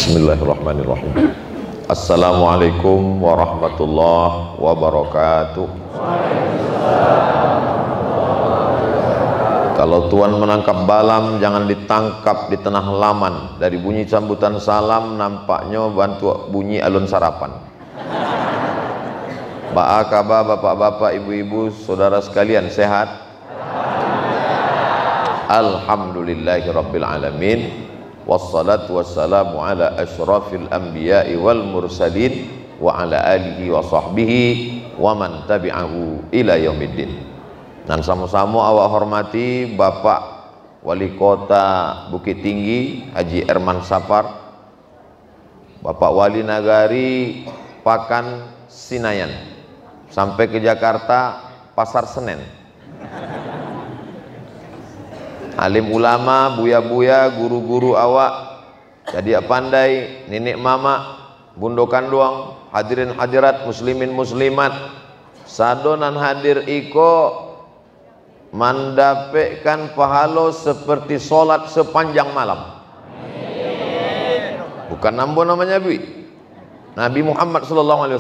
Bismillahirrahmanirrahim. Assalamualaikum warahmatullahi wabarakatuh. Kalau Tuhan menangkap balam, jangan ditangkap di tengah halaman. Dari bunyi sambutan salam, nampaknya bantu bunyi alun sarapan. Ba'akaba, bapak-bapak, ibu-ibu, saudara sekalian, sehat? Alhamdulillahi rabbil alamin. Wassalatu wassalamu ala asyrafil anbiya'i wal mursalin wa ala alihi wa sahbihi wa man tabi'ahu ila yaumiddin. Dan sama-sama awak hormati Bapak Wali Kota Bukit Tinggi Haji Erman Safar, Bapak Wali Nagari Pakan Sinayan, sampai ke Jakarta Pasar Senen, alim ulama, buya-buya, guru-guru awak, jadi pandai, nenek mama, bundokan doang, hadirin hadirat, muslimin muslimat, sadonan hadir iko mendapatkan pahala seperti solat sepanjang malam. Bukan nambo namanya bi. Nabi Muhammad SAW,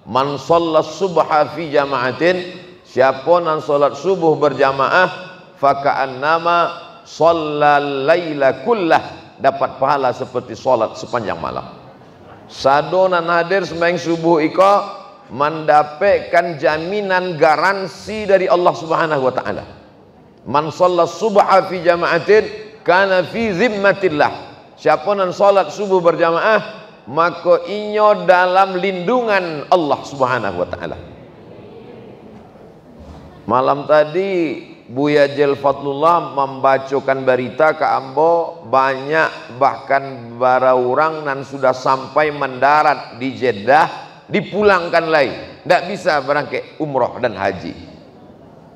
man shalla subha fi jama'atin, siapa nan solat subuh berjamaah, faka'annama shallal laila kullah, dapat pahala seperti solat sepanjang malam. Sadonan hadir sembahyang subuh iko mendapatkan jaminan garansi dari Allah Subhanahu wa taala. Man shalla subha fi jama'atin kana fi zimmatillah. Siapa nan salat subuh berjamaah, maka inyo dalam lindungan Allah Subhanahu wa taala. Malam tadi Buya Jel Fadlullah membacakan berita ke Ambo, banyak bahkan bara orang nan sudah sampai mendarat di Jeddah dipulangkan lagi, tidak bisa berangkat umroh dan haji.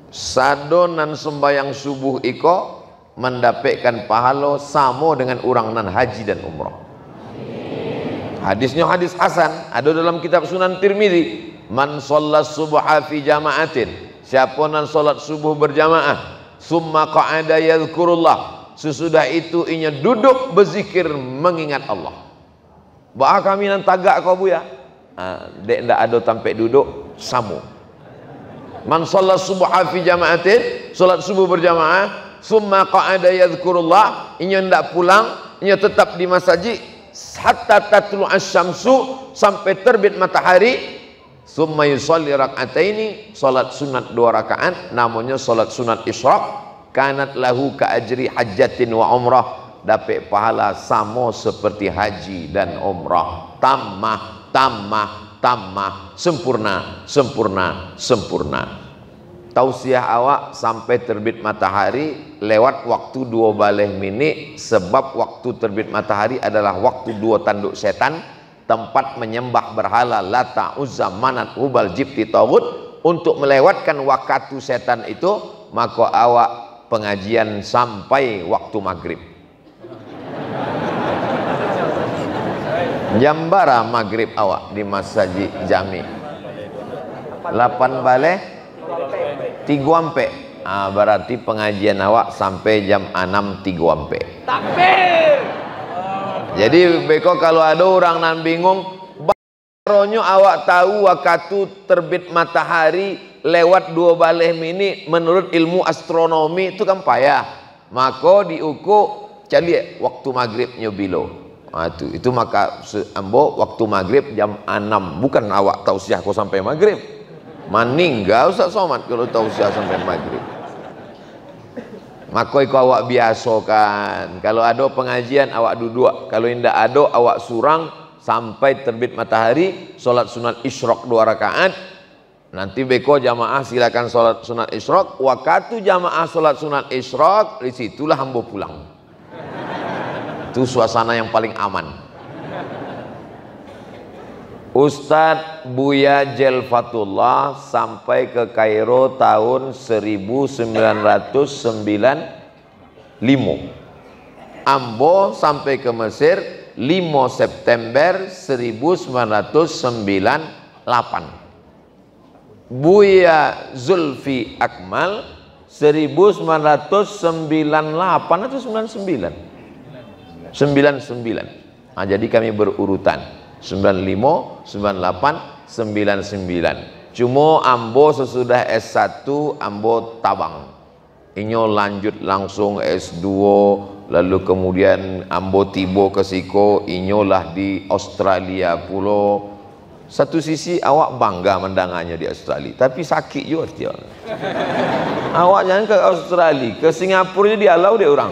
Sadonan sembahyang subuh iko mendapatkan pahala sama dengan orang nan haji dan umroh. Hadisnya hadis hasan, ada dalam kitab Sunan Tirmidzi. Man shalla subha fi jama'atin, siapa nan salat subuh berjamaah, summa qa'ada yadhkurullah, sesudah itu inya duduk berzikir mengingat Allah. Bah kami nan tagak kau buya, dek ndak ada sampai duduk samu. Man shalla subha fi jama'atin, salat subuh berjamaah, summa qa'ada yadhkurullah, inya ndak pulang, inya tetap di masjid hatta tatlu asy-syamsu, sampai terbit matahari. Summa yusalli rak'ataini, salat sunat 2 rakaat, namanya salat sunat isyraq, kanat lahu ka ajri hajjatin wa umrah, dapat pahala sama seperti haji dan umrah. Tammah, tammah, tammah, sempurna, sempurna, sempurna. Tausiah awak sampai terbit matahari lewat waktu 2 baleh minit, sebab waktu terbit matahari adalah waktu 2 tanduk setan, tempat menyembah berhala Lata, Uzza, Manat, Hubal, Jibti, Taghut. Untuk melewatkan waktu setan itu, maka awak pengajian sampai waktu maghrib. Jam bara maghrib awak di masjid jami 8 baleh 3 ampe. Berarti pengajian awak sampai jam 6 3 ampe. Takbir. Jadi beko kalau ada orang nan bingung, baronyo awak tahu waktu terbit matahari lewat 2 baleh minit menurut ilmu astronomi itu kan payah. Maka diukur cari waktu maghribnya bilo. Itu maka ambo waktu maghrib jam 6, bukan awak tausiah kau sampai maghrib. Maninggal Ustaz Somad kalau tausiah sampai maghrib. Maka ikut awak biasa kan. Kalau ada pengajian awak duduk, kalau tidak ada awak surang sampai terbit matahari, solat sunat isyraq 2 rakaat. Nanti beko jamaah silakan solat sunat isyraq. Waktu jamaah solat sunat isyraq, disitulah hamba pulang. Itu suasana yang paling aman. Ustadz Buya Jel Fatullah sampai ke Kairo tahun 1995. Ambo sampai ke Mesir 5 September 1998. Buya Zulfi Akmal 1998 atau 99? 99. Nah, jadi kami berurutan 95, 98, 99. Cuma ambo sesudah S1 ambo tabang. Inyo lanjut langsung S2, lalu kemudian ambo tibo ke siko, inyo lah di Australia pulo. Satu sisi awak bangga mendangannya di Australia, tapi sakit juga dia. Awak jangan ke Australia, ke Singapura dia dialau dia orang.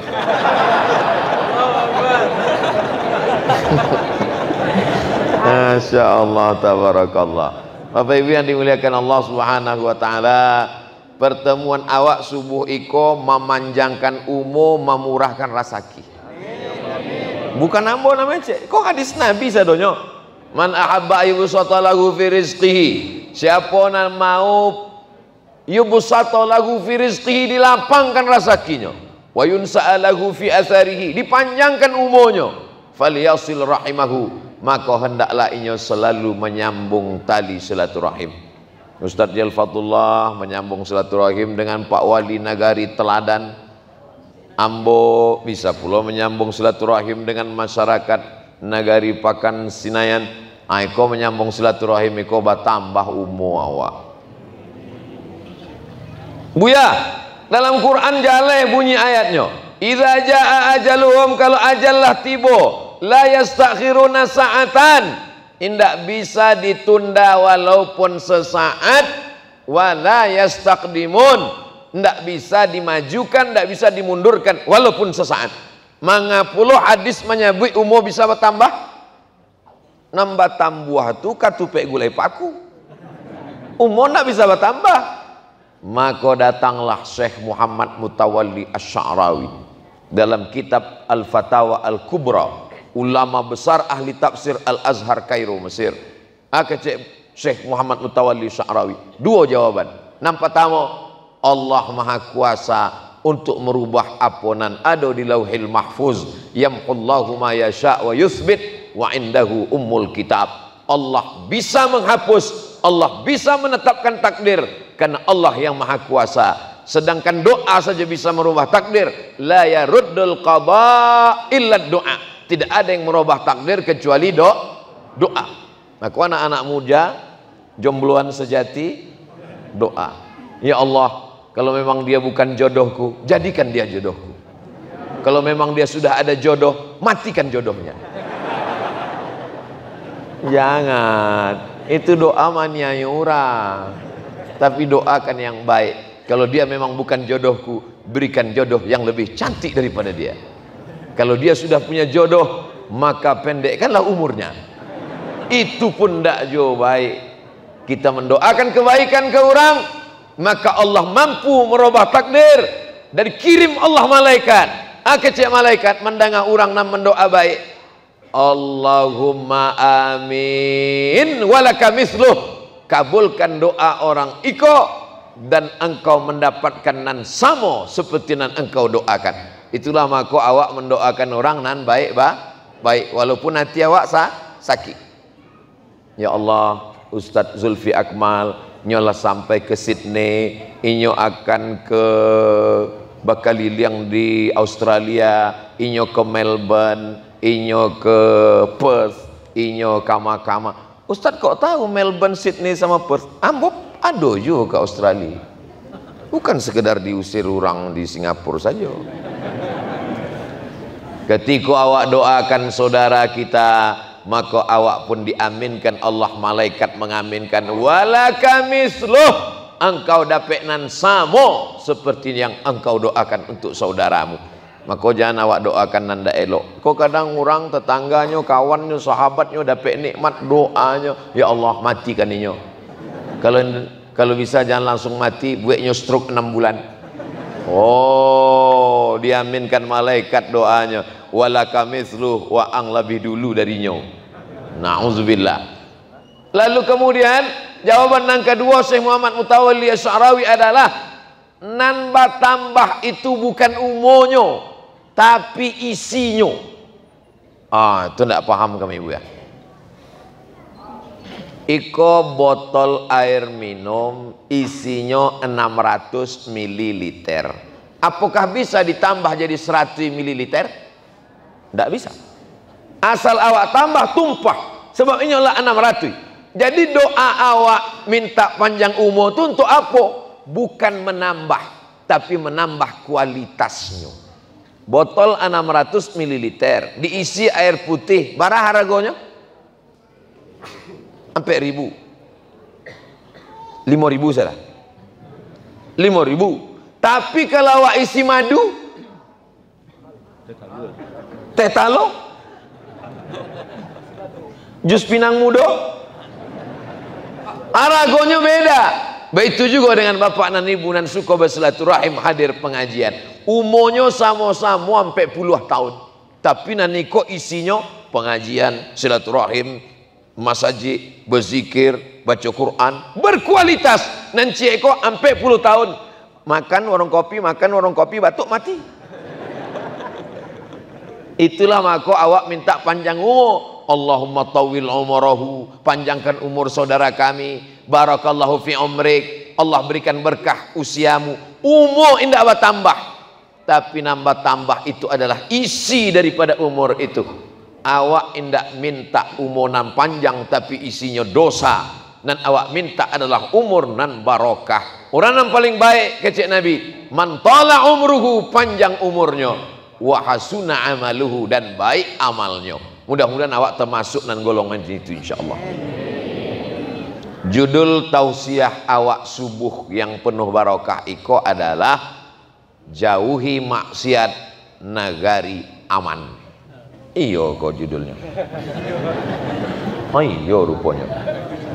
Masya Allah, tabarakallah. Bapak Ibu yang dimuliakan Allah Subhanahu wa taala, pertemuan awak subuh iko memanjangkan umur, memurahkan rasaki. Bukan ambo namanya cek. Kok hadis Nabi sadonyo? Man ahabba yubsata lahu fi rizqihi. Siapa yang mau yubsata lahu fi rizqihi, dilapangkan rezekinya. Wa yunsa'a lahu fi atharihi, dipanjangkan umurnya. Falyasil rahimahu, maka hendaklah ia selalu menyambung tali silaturahim. Ustaz Jalfatullah menyambung silaturahim dengan Pak Wali Nagari Teladan. Ambo bisa pula menyambung silaturahim dengan masyarakat Nagari Pakan Sinayan. Iko menyambung silaturahim, iko bertambah umur awak. Buya, dalam Quran jale bunyi ayatnya. Idza jaa ajaluhum, kalau ajallah tibo, la yastakhiruna sa'atan, indak bisa ditunda walaupun sesaat, wala yastaqdimun, ndak bisa dimajukan, ndak bisa dimundurkan walaupun sesaat. Mangapuluh hadis menyebut umur bisa bertambah, nambah tambuh tu katupek gulai paku, umur ndak bisa bertambah. Maka datanglah Syekh Muhammad Mutawalli Asy-Sya'rawi dalam kitab Al-Fatawa Al-Kubra, ulama besar ahli tafsir Al-Azhar Kairo Mesir. Akecek Syekh Muhammad Mutawalli Asy-Sya'rawi dua jawaban. Yang pertama, Allah Maha Kuasa untuk merubah aponan ada di Lauhil Mahfuz. Yamhullahu ma yasha wa yuthbit wa indahu ummul kitab. Allah bisa menghapus, Allah bisa menetapkan takdir, karena Allah yang Maha Kuasa. Sedangkan doa saja bisa merubah takdir. La yaruddul qada illa doa. Tidak ada yang merubah takdir kecuali doa. Maka anak-anak muda jombloan sejati doa. Ya Allah, kalau memang dia bukan jodohku, jadikan dia jodohku. Kalau memang dia sudah ada jodoh, matikan jodohnya. Jangan, itu doa maniaya orang. Tapi doakan yang baik. Kalau dia memang bukan jodohku, berikan jodoh yang lebih cantik daripada dia. Kalau dia sudah punya jodoh, maka pendekkanlah umurnya. Itu pun tidak jauh baik. Kita mendoakan kebaikan ke orang, maka Allah mampu merubah takdir. Dan kirim Allah malaikat. Akecek malaikat mendengar orang nam mendoa baik. Allahumma amin walaka misluh, kabulkan doa orang iko dan engkau mendapatkan nan samo seperti nan engkau doakan. Itulah maka awak mendoakan orang nan baik baik walaupun hati awak sakit. Ya Allah, Ustadz Zulfi Akmal nyolah sampai ke Sydney, inyo akan ke Bakaliliang di Australia, inyo ke Melbourne, inyo ke Perth, inyo kama-kama. Ustadz kok tahu Melbourne, Sydney sama Perth? Ambo ado juga ke Australia. Bukan sekedar diusir orang di Singapura saja. Ketika awak doakan saudara kita, maka awak pun diaminkan Allah, malaikat mengaminkan. Walaka misluh, engkau dapat nan samo seperti yang engkau doakan untuk saudaramu. Maka jangan awak doakan nanda elok. Kok kadang orang tetangganya, kawannya, sahabatnya dapat nikmat doanya, ya Allah matikan inyo. Kalau bisa jangan langsung mati, buatnya stroke 6 bulan. Oh, diaminkan malaikat doanya. Walaka mithluh, wa ang lebih dulu darinya. Na'udzubillah. Lalu kemudian jawaban yang kedua Syekh Muhammad Mutawalli Asy-Sya'rawi adalah nambah tambah itu bukan umurnya, tapi isinya. Itu tidak paham kami ibu ya. Iko botol air minum isinya 600 ml. Apakah bisa ditambah jadi 100 ml? Tidak bisa. Asal awak tambah tumpah. Sebab ini adalah 600. Jadi doa awak minta panjang umur itu untuk apa? Bukan menambah, tapi menambah kualitasnya. Botol 600 ml diisi air putih, berapa harganya? Sampai 1.000. 5.000 salah. 5.000. Tapi kalau awak isi madu, teh talong, jus pinang muda, harganya beda. Begitu juga dengan bapak dan ibu dan suka bersilaturahim hadir pengajian. Umurnya sama-sama sampai puluh tahun. Tapi nanti kok isinya pengajian, silaturahim, masjid, berzikir, baca Quran, berkualitas. Nanti kok sampai puluh tahun. Makan warung kopi, batuk mati. Itulah maka awak minta panjang umur. Allahumma tawil umurahu, panjangkan umur saudara kami. Barakallahu fi umrik, Allah berikan berkah usiamu. Umur indah bertambah, tapi nambah tambah itu adalah isi daripada umur itu. Awak indah minta umur nan panjang tapi isinya dosa, dan awak minta adalah umur nan barokah. Orang yang paling baik kecik Nabi, man tala umruhu, panjang umurnya, wa hasuna amaluhu, dan baik amalnya. Mudah-mudahan awak termasuk nan golongan itu insyaallah. Judul tausiah awak subuh yang penuh barokah iko adalah jauhi maksiat nagari aman. Iyo kok judulnya. Oh iyo rupanya.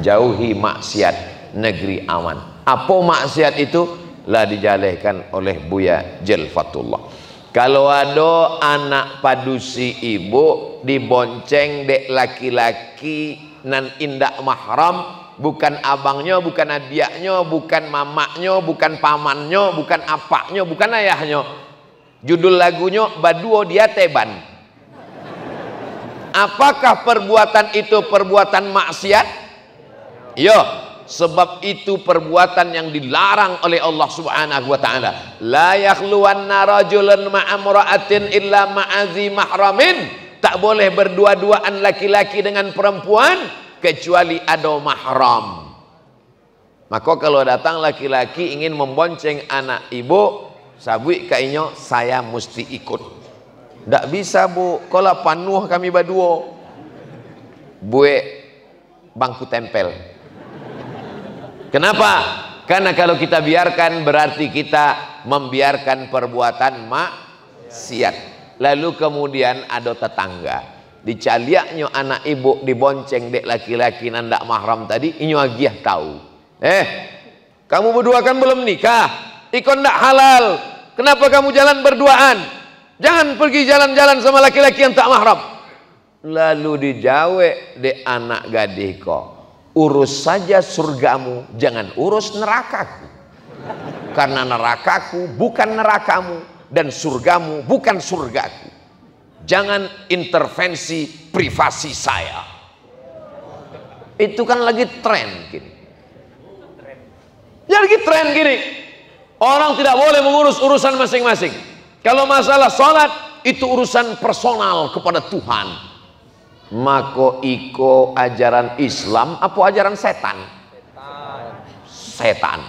Jauhi maksiat negeri aman. Apa maksiat itu? Lah dijalehkan oleh Buya Jelfatullah. Kalau ada anak padusi ibu dibonceng dek laki-laki nan indak mahram, bukan abangnya, bukan adiknya, bukan mamaknya, bukan pamannya, bukan apaknya, bukan ayahnya. Judul lagunya Baduo Dia Teban. Apakah perbuatan itu perbuatan maksiat? Yo, sebab itu perbuatan yang dilarang oleh Allah Subhanahu wa taala. La yakhluwanna rajulun ma'amra'atin illa ma'azi mahramin. Tak boleh berdua-duaan laki-laki dengan perempuan kecuali ada mahram. Maka kalau datang laki-laki ingin membonceng anak ibu, sabui kainya saya mesti ikut. Tak bisa bu, kalau panuh kami berdua, buat bangku tempel. Kenapa? Karena kalau kita biarkan berarti kita membiarkan perbuatan maksiat. Lalu kemudian ada tetangga, dicaliaknya anak ibu dibonceng dek laki-laki nandak mahram tadi, inyo agiah tahu. Kamu berdua kan belum nikah, ikon ndak halal. Kenapa kamu jalan berduaan? Jangan pergi jalan-jalan sama laki-laki yang tak mahram. Lalu dijawe dek anak gadih kok, urus saja surgamu, jangan urus nerakaku. Karena nerakaku bukan nerakamu, dan surgamu bukan surgaku. Jangan intervensi privasi saya. Itu kan lagi tren gini. Ya lagi tren gini. Orang tidak boleh mengurus urusan masing-masing. Kalau masalah sholat itu urusan personal kepada Tuhan. Maka iko ajaran Islam apa ajaran setan? Setan.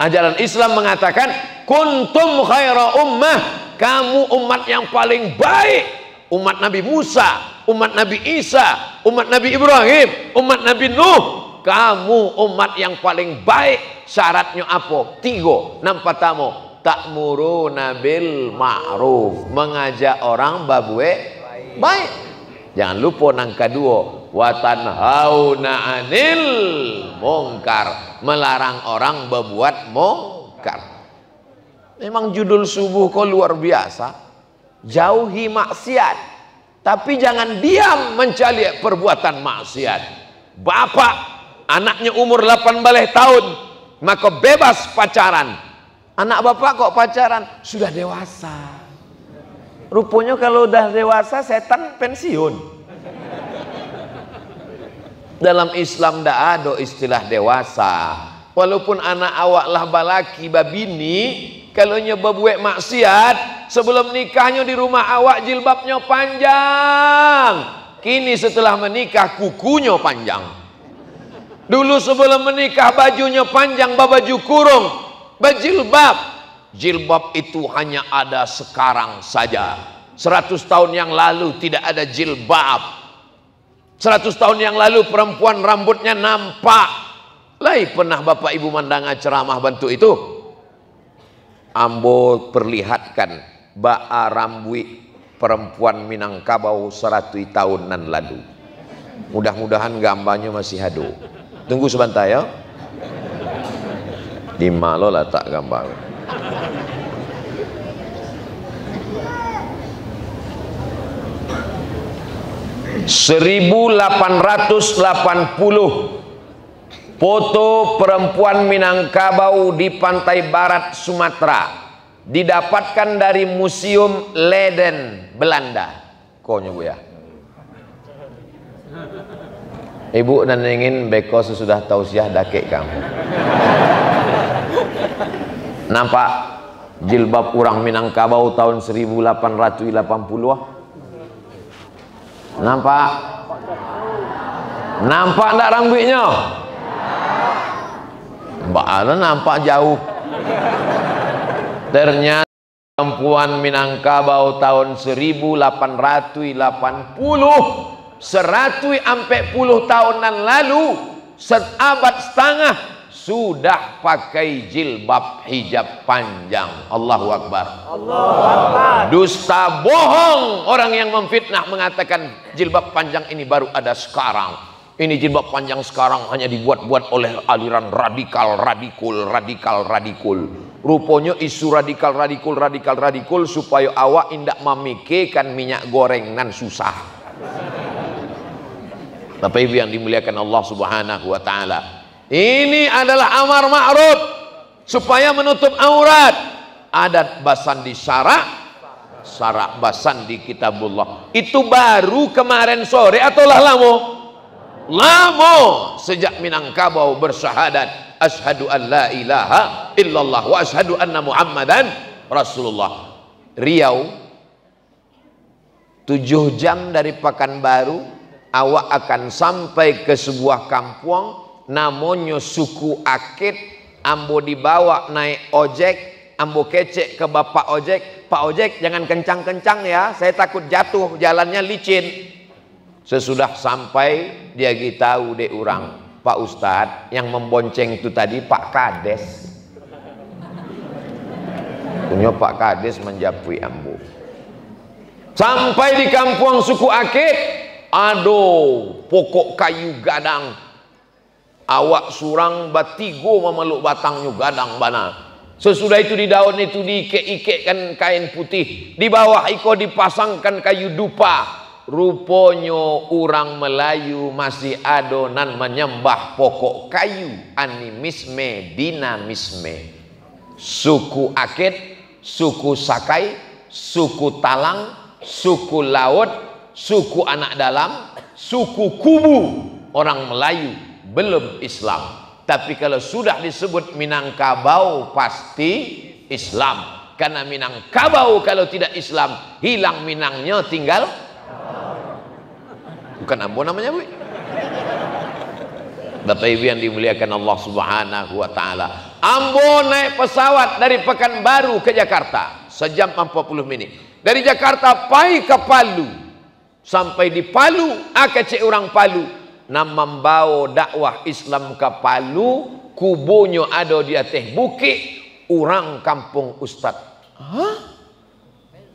Ajaran Islam mengatakan kuntum khaira ummah, kamu umat yang paling baik. Umat Nabi Musa, umat Nabi Isa, umat Nabi Ibrahim, umat Nabi Nuh. Kamu umat yang paling baik. Syaratnya apa? 3. Nampak tamu. Ta'muruna bil ma'ruf, mengajak orang babue baik. Jangan lupa nang kedua, wa tanhauna 'anil munkar, melarang orang berbuat munkar. Memang judul subuh kok luar biasa. Jauhi maksiat, tapi jangan diam mencari perbuatan maksiat. Bapak anaknya umur 18 tahun maka bebas pacaran. Anak bapak kok pacaran? Sudah dewasa. Rupanya kalau udah dewasa setan pensiun. Dalam Islam tidak ada istilah dewasa. Walaupun anak awak lah balaki babini, kalau nyoba buat maksiat, Sebelum nikahnya di rumah awak jilbabnya panjang. Kini setelah menikah kukunya panjang. Dulu sebelum menikah bajunya panjang, baju kurung, berjilbab. Jilbab itu hanya ada sekarang saja. 100 tahun yang lalu tidak ada jilbab. 100 tahun yang lalu perempuan rambutnya nampak. Lai pernah bapak ibu mandanga ceramah bantu itu. Ambo perlihatkan ba'a rambui perempuan Minangkabau 100 tahunan lalu. Mudah-mudahan gambarnya masih ada. Tunggu sebentar ya. Di malo lah tak gambar. (1880) foto perempuan Minangkabau di pantai barat Sumatera didapatkan dari Museum Leiden, Belanda. Konya bu ya. Ibu dan ingin beko sesudah tausiah dakek kamu. Nampak jilbab orang Minangkabau tahun 1880 ah? Nampak? Nampak tak rambutnya? Mbak Ana nampak jauh. Ternyata perempuan Minangkabau tahun 1880, 140 tahunan lalu, seabad setengah sudah pakai jilbab hijab panjang. Allahu Akbar. Allahu Akbar. Dusta bohong orang yang memfitnah mengatakan jilbab panjang ini baru ada sekarang. Ini jilbab panjang sekarang hanya dibuat-buat oleh aliran radikal. Rupanya isu radikal supaya awak indak memikirkan minyak gorengan susah. Bapak Ibu yang dimuliakan Allah Subhanahu wa taala. Ini adalah amar ma'ruf supaya menutup aurat. Adat basan di syarak basan di kitabullah. Itu baru kemarin sore atau lah lama? Lama sejak Minangkabau bersyahadat asyhadu an la ilaha illallah wa asyhadu anna muhammadan rasulullah. Riau 7 jam dari Pekanbaru awak akan sampai ke sebuah kampung namanya Suku Akit. Ambo dibawa naik ojek, ambo kecek ke bapak ojek, Pak ojek jangan kencang-kencang ya, saya takut jatuh, jalannya licin. Sesudah sampai dia tahu dek orang, Pak Ustadz yang membonceng itu tadi Pak Kades. Punya Pak Kades menjapui ambo. Sampai di kampung Suku Akit, aduh pokok kayu gadang. Awak surang batigo memeluk batangnya gadang bana. Sesudah itu di daun itu diike-ikekan kain putih. Di bawah iko dipasangkan kayu dupa. Rupanya orang Melayu masih adonan menyembah pokok kayu, animisme, dinamisme. Suku Akit, suku Sakai, suku Talang, suku Laut, suku Anak Dalam, suku Kubu. Orang Melayu belum Islam. Tapi kalau sudah disebut Minangkabau pasti Islam. Karena Minangkabau kalau tidak Islam hilang Minangnya tinggal. Bukan ambo namanya bu. Bapak Ibu yang dimuliakan Allah Subhanahu wa taala. Ambo naik pesawat dari Pekanbaru ke Jakarta 1 jam 40 menit. Dari Jakarta pai ke Palu. Sampai di Palu akece orang Palu nam membawa dakwah Islam ke Palu, kubunya ada di atas bukit, orang kampung Ustad. Hah?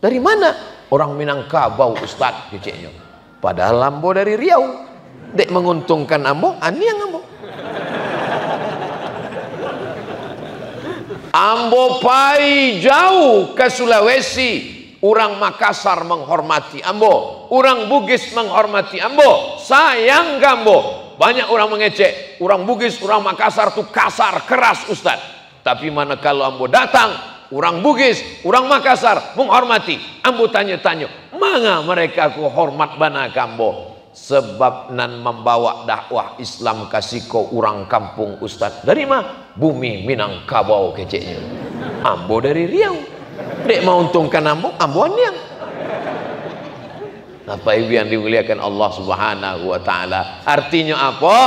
Dari mana? Orang Minangkabau Ustad keceknya. Padahal ambo dari Riau. Dek menguntungkan ambo, ani yang ambo. Ambo pai jauh ke Sulawesi. Orang Makassar menghormati ambo. Orang Bugis menghormati ambo. Sayang ambo. Banyak orang mengecek. Orang Bugis, orang Makassar itu kasar, keras Ustaz. Tapi mana kalau ambo datang, orang Bugis, orang Makassar menghormati. Ambo tanya-tanya, mana mereka ku hormat bana kambo? Sebab nan membawa dakwah Islam kasiko orang kampung Ustaz. Dari mana? Bumi Minangkabau keceknya. Ambo dari Riau. Dek mau untungkan ambuan yang. Bapak Ibu yang dimuliakan Allah Subhanahu wa taala. Artinya apa?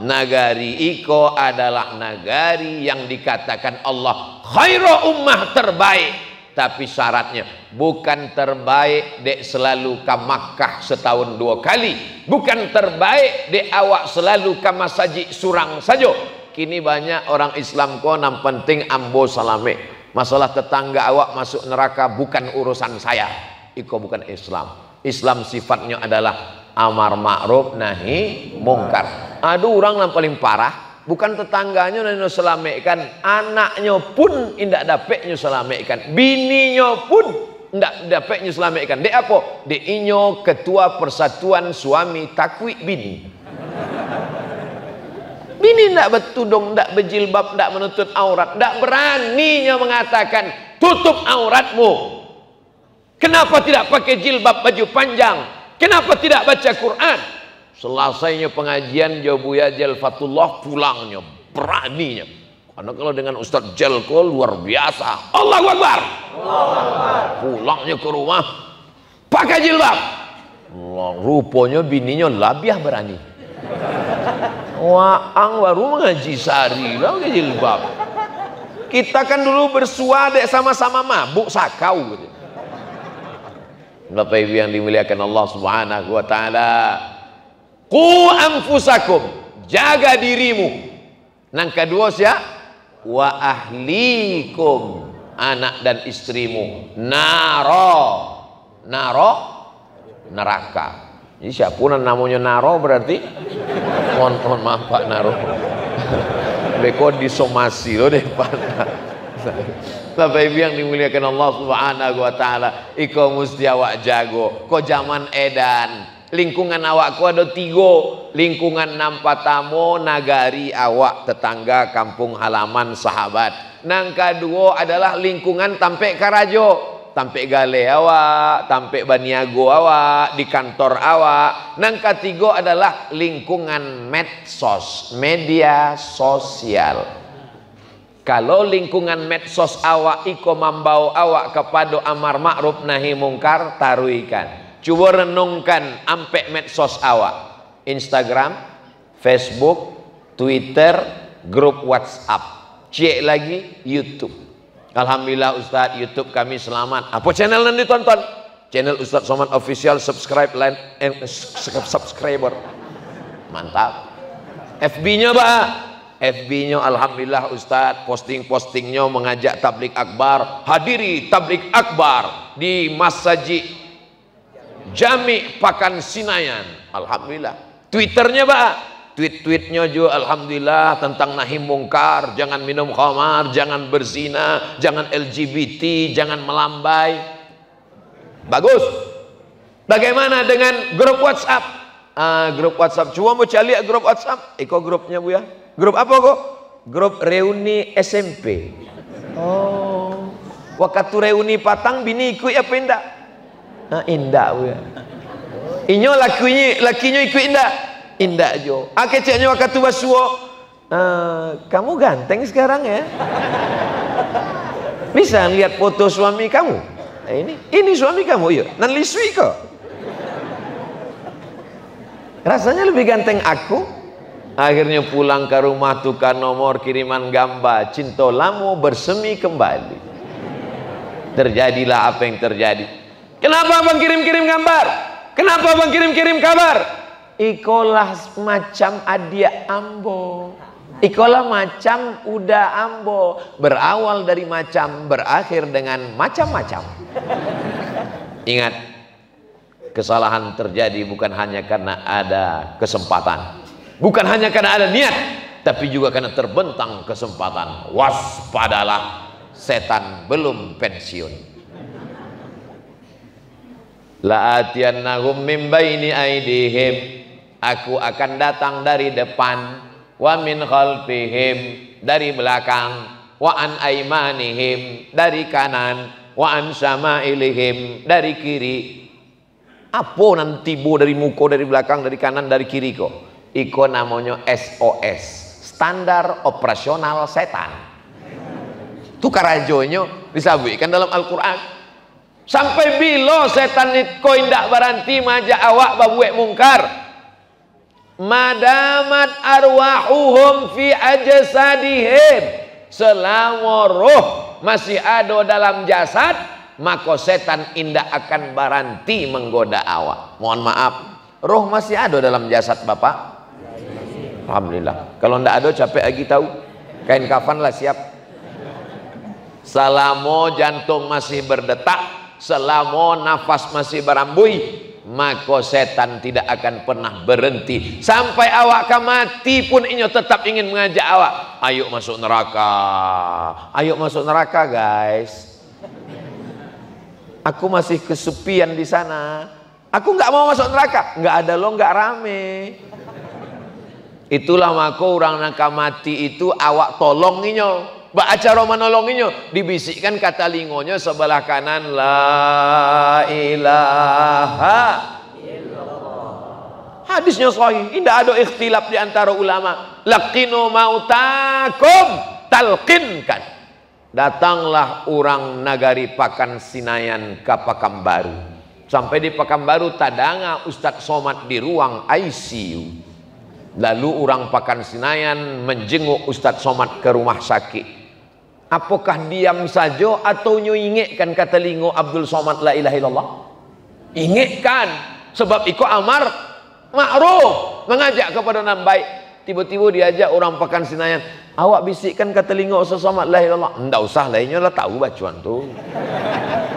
Nagari iko adalah nagari yang dikatakan Allah khairu ummah, terbaik. Tapi syaratnya bukan terbaik dek selalu ke Makkah setahun 2 kali, bukan terbaik dek awak selalu ke masjid surang saja. Kini banyak orang Islam ko nam penting ambo salame, masalah tetangga awak masuk neraka bukan urusan saya. Iko bukan Islam. Islam sifatnya adalah amar ma'ruf nahi mungkar. Ada orang yang paling parah, bukan tetangganya yang selamekan, anaknya pun indak dapatnya selamekan, bininya pun indak dapatnya selamekan. Dek apa? Dek inyo ketua persatuan suami takwik bini. Bini ndak bertudung, ndak berjilbab, ndak menutup aurat, ndak beraninya mengatakan tutup auratmu. Kenapa tidak pakai jilbab baju panjang? Kenapa tidak baca Quran? Selesainya pengajian Buya Jalfatullah pulangnya beraninya. Karena kalau dengan Ustadz Jalko luar biasa. Allahu Akbar. Pulangnya ke rumah pakai jilbab. Rupanya bininya labiah berani. Waang baru mengaji sari lah pakai jilbab. Kita kan dulu bersuadek sama-sama mabuk sakau gitu. Bapak Ibu yang dimuliakan Allah Subhanahu wa taala, qu anfusakum, jaga dirimu. Nang kedua siapa? Wa ahlikum, anak dan istrimu. Naro neraka. Jadi siapa namanya naro berarti mohon maaf Pak Naro. Beko disomasi loh deh Pak. Bapak Ibu yang dimuliakan Allah Subhanahu wa taala, iko mesti awak jago. Ko zaman edan, lingkungan awakku ada 3, lingkungan nampatamo, nagari awak, tetangga, kampung halaman, sahabat. Nang kedua adalah lingkungan tampe karajo, tampe gale awak, tampe baniago awak, di kantor awak. Nang ketiga adalah lingkungan medsos, media sosial. Kalau lingkungan medsos awak iko membau awak kepada amar ma'ruf nahi mungkar, taruikan. Coba renungkan ampe medsos awak. Instagram, Facebook, Twitter, grup WhatsApp. Cek lagi YouTube. Alhamdulillah Ustadz, YouTube kami selamat. Apa channel yang ditonton? Channel Ustadz Somad Official, subscribe, like, subscriber. Mantap. FB-nya Pak. FB-nya alhamdulillah Ustadz, posting-postingnya mengajak tablik akbar, hadiri tablik akbar di Masjid Jami Pakan Sinayan. Alhamdulillah. Twitternya Pak, tweet-tweetnya juga alhamdulillah tentang nahi mungkar, jangan minum khamar, jangan berzina, jangan LGBT, jangan melambai. Bagus. Bagaimana dengan grup WhatsApp? Grup WhatsApp, cuma mau cari grup WhatsApp, iko grupnya Bu ya. Grup apa kok? Grup reuni SMP. Oh, waktu reuni patang bini ikut apa indak? Indak Bu ya. Inyo lakinya ikut indak? Indak jo. Keceknya waktu basuo. Kamu ganteng sekarang ya? Bisa lihat foto suami kamu? Ini suami kamu ya? Nan liswi kok. Rasanya lebih ganteng aku. Akhirnya pulang ke rumah, tukar nomor kiriman gambar, cinta lama bersemi kembali. Terjadilah apa yang terjadi. Kenapa abang kirim-kirim gambar? Kenapa abang kirim-kirim kabar? Ikolah macam adia ambo, ikolah macam udah ambo. Berawal dari macam, berakhir dengan macam-macam. Ingat, kesalahan terjadi bukan hanya karena ada kesempatan, bukan hanya karena ada niat, tapi juga karena terbentang kesempatan. Waspadalah, setan belum pensiun. La'atiyannahum min baini aidihim, aku akan datang dari depan, wa min khalfihim, dari belakang, wa an aimanihim, dari kanan, wa an syama'ilihim, dari kiri. Apa nanti bu dari muka, dari belakang, dari kanan, dari kiri kok? Iko namanya SOS, standar operasional setan. Itu karajonyo disabutkan dalam Al-Quran. Sampai bila setan itu indak baranti majak awak babuek mungkar. Madamat arwahuhum fi ajsadihim, selama roh masih ada dalam jasad, maka setan indak akan baranti menggoda awak. Mohon maaf, roh masih ada dalam jasad Bapak? Alhamdulillah. Kalau ndak ada capek lagi tahu, kain kafan lah siap. Selama jantung masih berdetak, selama nafas masih berambui, maka setan tidak akan pernah berhenti sampai awak mati pun inyo tetap ingin mengajak awak, ayo masuk neraka, ayo masuk neraka guys. Aku masih kesepian di sana, aku nggak mau masuk neraka, nggak ada lo, nggak rame. Itulah maka orang nak mati itu awak tolong inyo, acara menolonginya, dibisikkan kata lingonya sebelah kanan, la ilaha illallah. Hadisnya sahih, tidak ada ikhtilaf di antara ulama. Laqinu mautakum, talqinkan. Datanglah orang nagari Pakan Sinayan ke Pakambaru. Sampai di Pakambaru tadanga Ustadz Somad di ruang ICU. Lalu orang Pakan Sinayan menjenguk Ustadz Somad ke rumah sakit. Apakah diam saja atau nyu ingekkan kata lingo Abdul Somad la ilaha illallah? Ingekkan, sebab ikut amar ma'ruf, mengajak kepada nan baik. Tiba-tiba diajak orang Pakan Sinayan, awak bisikkan kata lingo Ustadz Somad la ilaha illallah. Ndak usah, lainnya lah tahu bacuan tu.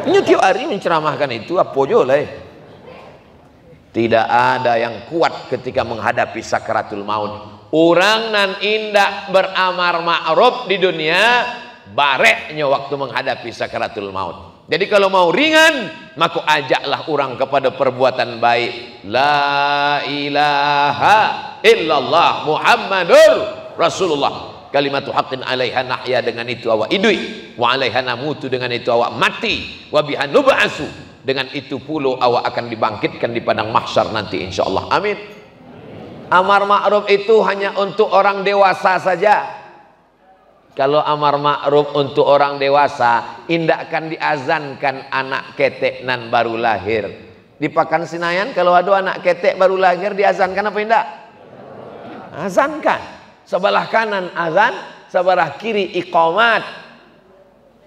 Nyu tiap hari menceramahkan itu, apa je lah. Tidak ada yang kuat ketika menghadapi sakaratul maut. Orang nan indak beramar ma'ruf di dunia, bareknya waktu menghadapi sakaratul maut. Jadi kalau mau ringan, maka ajaklah orang kepada perbuatan baik. La ilaha illallah Muhammadur Rasulullah. Kalimatu haqqin alaiha nahya, dengan itu awak idui. Wa alaiha namutu, dengan itu awak mati. Wa biha nub'atsu, dengan itu pula awak akan dibangkitkan di padang mahsyar nanti insyaallah. Amin. Amar ma'ruf itu hanya untuk orang dewasa saja. Kalau amar ma'ruf untuk orang dewasa, indak akan diazankan anak ketek nan baru lahir. Di Pakan Sinayan kalau ada anak ketek baru lahir diazankan apa indak? Azankan. Sebelah kanan azan, sebelah kiri iqamat.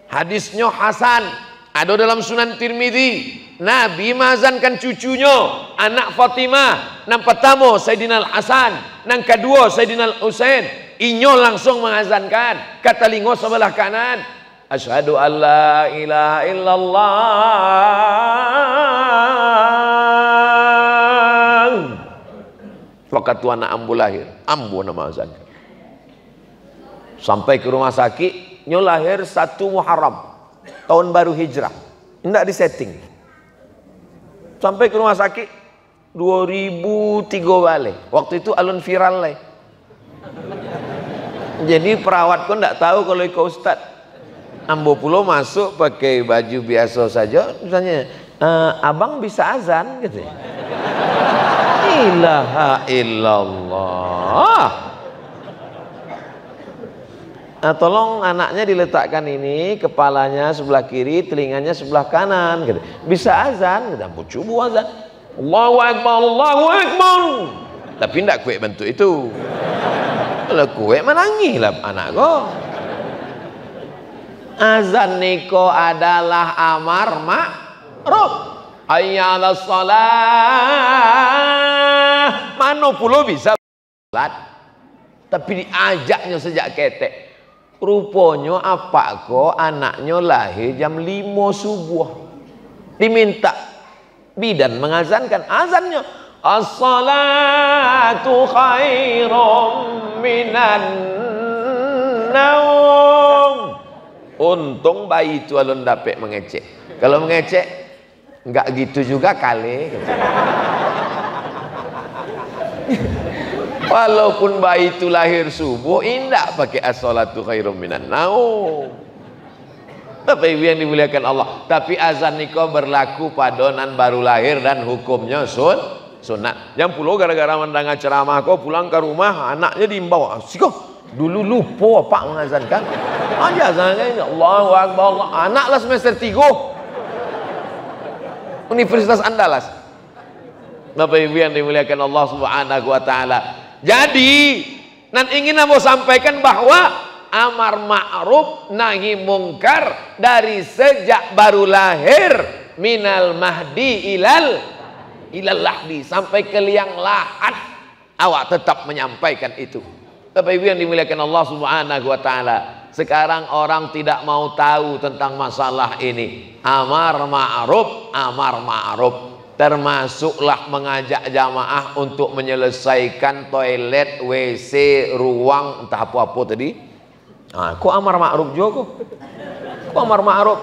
Hadisnya hasan. Ada dalam Sunan Tirmidzi, Nabi mazankan cucunya, anak Fatimah. Nang pertama Sayyidina Al-Hasan, nang kedua Sayyidina Al-Husain. Inyo langsung mengazankan, kata lingo sebelah kanan, asyhadu an la ilaha illallah. Waktu anak ambu lahir, ambu nama azankan. Sampai ke rumah sakit, nyo lahir 1 Muharram. Tahun baru hijrah, tidak disetting. Sampai ke rumah sakit 2003 balik. Waktu itu alun viral lah. Jadi perawat pun tidak tahu kalau ikut ustad. Ambo pulau masuk pakai baju biasa saja, misalnya abang bisa azan gitu. Ilaha illallah. Nah, tolong anaknya diletakkan ini, kepalanya sebelah kiri, telinganya sebelah kanan gitu. Bisa azan, kita coba azan. Allahu Akbar, Allahu Akbar. Tapi tidak kue bentuk itu. Kalau kue menangis lah anak kau. Azan niko adalah amar ma'ruf. Hayya 'alas shalah. Mana pula bisa salat. Tapi diajaknya sejak ketek. Rupanya apa kok anaknya lahir jam 5 subuh. Diminta bidan mengazankan, azannya as-salatu khairum minan naum. Untung bayi itu alun dapat mengecek. Kalau mengecek enggak gitu juga kali. Walaupun bayi itu lahir subuh, indah pakai as-salatu khairum minan naum. Tapi yang dimuliakan Allah, tapi azan niko berlaku pada nan baru lahir dan hukumnya sunat. Yang pulau gara-gara mendengar ceramah kau pulang ke rumah, anaknya diimbau, siko Dulu lupa pak mengazankan. Aja azankan Allahu Akbar Allah. Anaklah semester 3 Universitas Andalas. Bapak Ibu yang dimuliakan Allah Subhanahu wa taala. Jadi, nan ingin aku sampaikan bahwa amar ma'ruf nahi mungkar dari sejak baru lahir minal mahdi ilal lahdi sampai ke liang lahat awak tetap menyampaikan itu. Bapak Ibu yang dimuliakan Allah Subhanahu wa taala. Sekarang orang tidak mau tahu tentang masalah ini. Amar ma'ruf termasuklah mengajak jamaah untuk menyelesaikan toilet, WC, ruang entah apa-apa tadi. Nah, kok amar ma'ruf juga kok amar ma'ruf?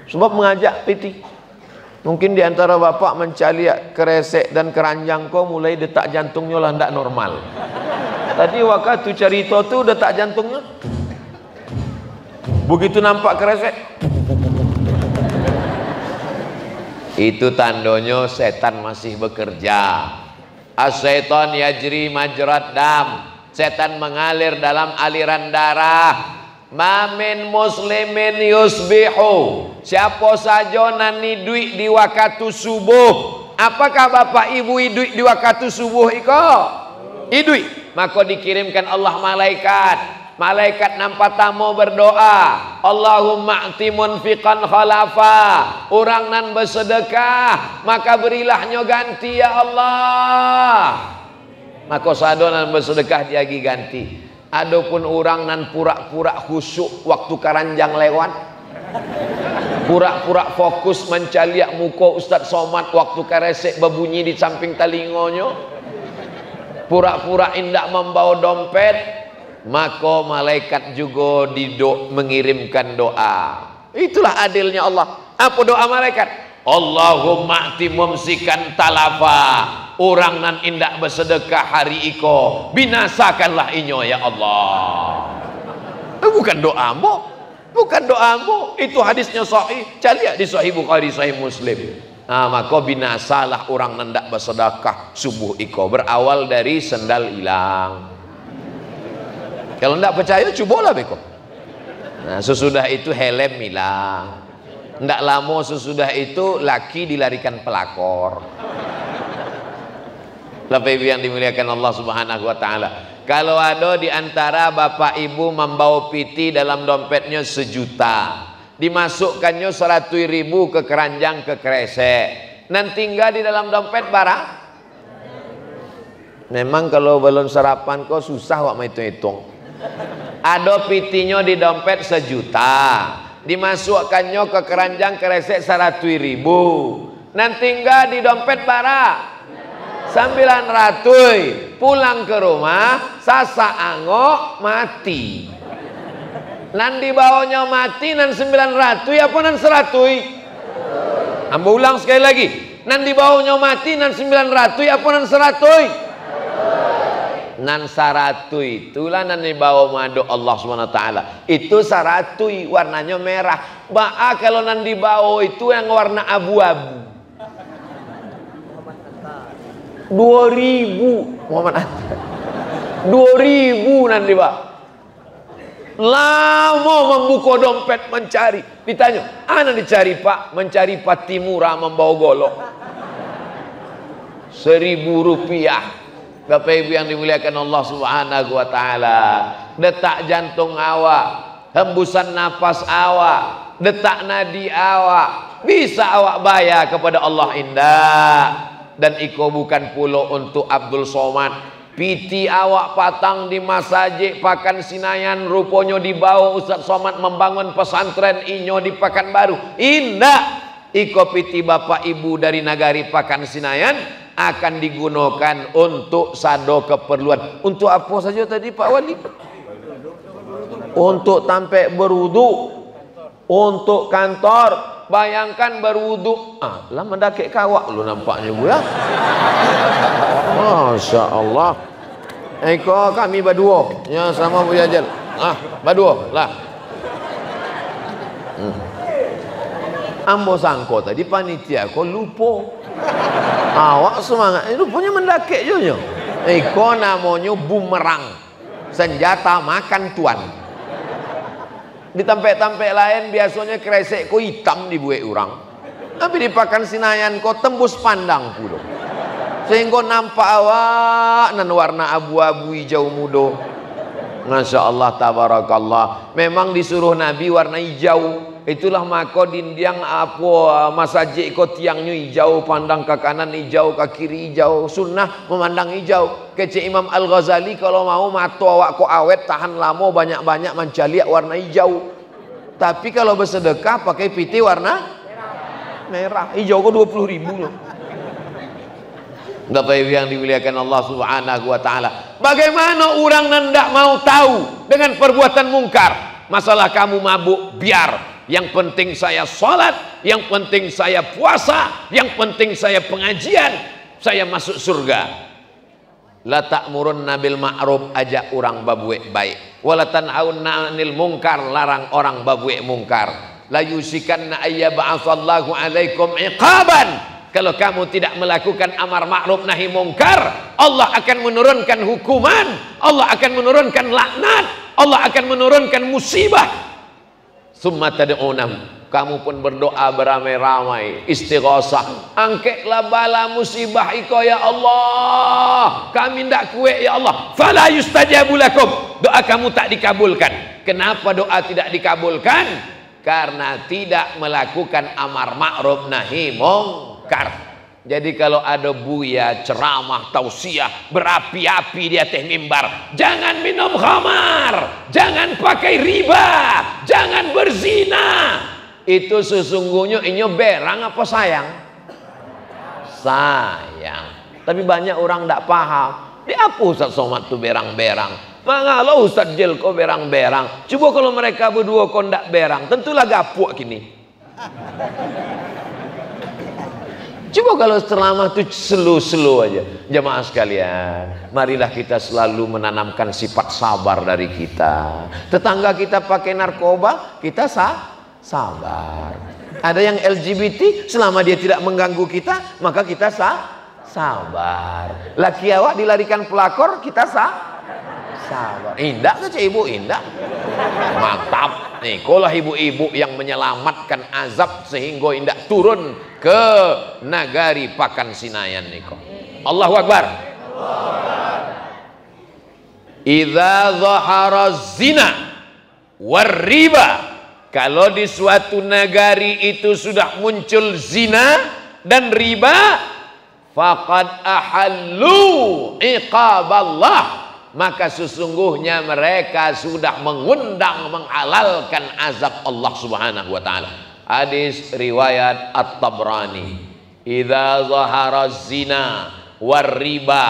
Sebab mengajak piti. Mungkin di antara bapak mencari keresek dan keranjang kok mulai detak jantungnya lah tidak normal. Tadi waktu cerita tu detak jantungnya begitu nampak keresek, itu tandanya setan masih bekerja. As-syaitan yajri majrad dam, setan mengalir dalam aliran darah. Mamin muslimin yusbihu, siapa saja nani duit di waktu subuh. Apakah bapak ibu duit di waktu subuh iko? Idui, maka dikirimkan Allah malaikat nampak tamu berdoa, Allahumma a'ti munfiqan khalafa, orang nan bersedekah maka berilahnya ganti ya Allah. Maka sadonan bersedekah dia ganti. Adapun orang nan pura-pura khusyuk waktu karanjang lewat, pura-pura fokus mencaliak muka Ustaz Somad waktu karesek berbunyi di samping telingonya, pura-pura indak membawa dompet, maka malaikat juga mengirimkan doa. Itulah adilnya Allah. Apa doa malaikat? Allahumma a'ti mumsikan talafa, orang nan indak bersedekah hari iko binasakanlah inyo ya Allah. Bukan doamu, bukan doamu, itu hadisnya sahih. Cari di sahih Bukhari, sahih Muslim. Nah, maka binasalah orang nan ndak bersedekah subuh iko, berawal dari sendal hilang. Kalau tidak percaya, cobalah beko. Nah, sesudah itu helm hilang. Tidak lama sesudah itu laki dilarikan pelakor. Bapak Ibu yang dimuliakan Allah Subhanahu wa taala. Kalau ada di antara bapak ibu membawa piti dalam dompetnya 1 juta, dimasukkannya 100.000 ke keranjang ke kresek, nanti tinggal di dalam dompet barang. Memang kalau belum sarapan kok susah wak hitung-hitung. Ada pitinya di dompet 1 juta, dimasukkannya ke keranjang kresek 100.000, nanti tinggal di dompet barang 900. Pulang ke rumah sasa angok mati. Nan dibawanya mati nan 900 apa nan 100? Ambo ulang sekali lagi. Nan dibawanya mati nan 900 apa nan 100? Nan 100 itulah nan dibawa madu Allah SWT. Itu 100 warnanya merah. Ba'a kalau nan dibawa itu yang warna abu-abu. 2000 Muhammad Atta 2000 nanti pak. Lama membuka dompet mencari, ditanya ana dicari pak, mencari pati murah membawa golok 1.000 rupiah. Bapak Ibu yang dimuliakan Allah Subhanahu wa taala, detak jantung awak, hembusan nafas awak, detak nadi awak bisa awak bayar kepada Allah indah. Dan iko bukan pulau untuk Abdul Somad. Piti awak patang di masjid Pakan Sinayan, rupanya dibawa Ustaz Somad membangun pesantren inyo di Pekanbaru. Indah, iko piti bapak ibu dari nagari Pakan Sinayan akan digunakan untuk sado keperluan. Untuk apa saja tadi Pak Wali? Untuk tampek berwudu, untuk kantor. Bayangkan berwudu, lah mendakik kawak lu nampaknya bu ya. Masya Allah. Eko kami berdua, ya sama Bu Jajal. Berdua lah. Ambo sangko tadi panitia, kok lupa. Awak semangat, rupanya mendakik juga. Eko namanya bumerang. senjata makan tuan. Di tempat-tempat lain biasanya kresek ko hitam dibuat orang, tapi di pakan Sinayan ko tembus pandang pula, sehingga nampak awak nan warna abu-abu hijau muda. Masya Allah tabarakallah. Memang disuruh Nabi warna hijau. Itulah maka dindiang apa masajid ko tiangnya hijau, pandang ke kanan hijau, ke kiri hijau. Sunnah memandang hijau. Kece Imam Al-Ghazali kalau mau mata awak ko awet tahan lama banyak-banyak mencaliak warna hijau. Tapi kalau bersedekah pakai piti warna merah. Hijau ko 20.000 loh. Bapak Ibu yang dimuliakan Allah Subhanahu wa taala. Bagaimana orang hendak mau tahu dengan perbuatan mungkar? Masalah kamu mabuk, biar. Yang penting saya sholat, yang penting saya puasa, yang penting saya pengajian, saya masuk surga. La ta'murunna bil ma'ruf, ajak orang babuek baik. Wala tanhauna 'anil munkar, larang orang babuek mungkar. La yusikanna ayyab'atsallahu 'alaikum iqaban. Kalau kamu tidak melakukan amar ma'ruf nahi mungkar, Allah akan menurunkan hukuman, Allah akan menurunkan laknat, Allah akan menurunkan musibah. Summa tad'unam, kamu pun berdoa beramai-ramai, istighosah, angketlah bala musibah iko ya Allah, kami ndak kuat ya Allah. Fala yustajabu lakum, doa kamu tak dikabulkan. Kenapa doa tidak dikabulkan? Karena tidak melakukan amar ma'ruf nahi mungkar. Jadi kalau ada buya, ceramah, tausiah berapi-api di atas mimbar, jangan minum khamar, jangan pakai riba, jangan berzina, itu sesungguhnya inyo berang apa sayang? Sayang. Tapi banyak orang tidak paham. Di apa Ustaz Somad tuh berang-berang? Mengalau Ustaz Jil kok berang-berang. Coba kalau mereka berdua kok tidak berang, tentulah gapuk kini. Coba kalau ceramah itu slow-slow aja. Jamaah sekalian, marilah kita selalu menanamkan sifat sabar dari kita. Tetangga kita pakai narkoba, kita sabar. Ada yang LGBT, selama dia tidak mengganggu kita, maka kita sabar. Laki awak dilarikan pelakor, kita sabar. Indah saja ibu, indah. Mantap. Nih, kalau ibu-ibu yang menyelamatkan azab sehingga indah turun ke nagari pakan Sinayan niko. Allahu Akbar. Idza zahara zina war riba, kalau di suatu nagari itu sudah muncul zina dan riba, faqad ahallu iqaballah, maka sesungguhnya mereka sudah mengundang, menghalalkan azab Allah Subhanahu wa taala. Hadis riwayat At-Tabrani, idza zahara zina war riba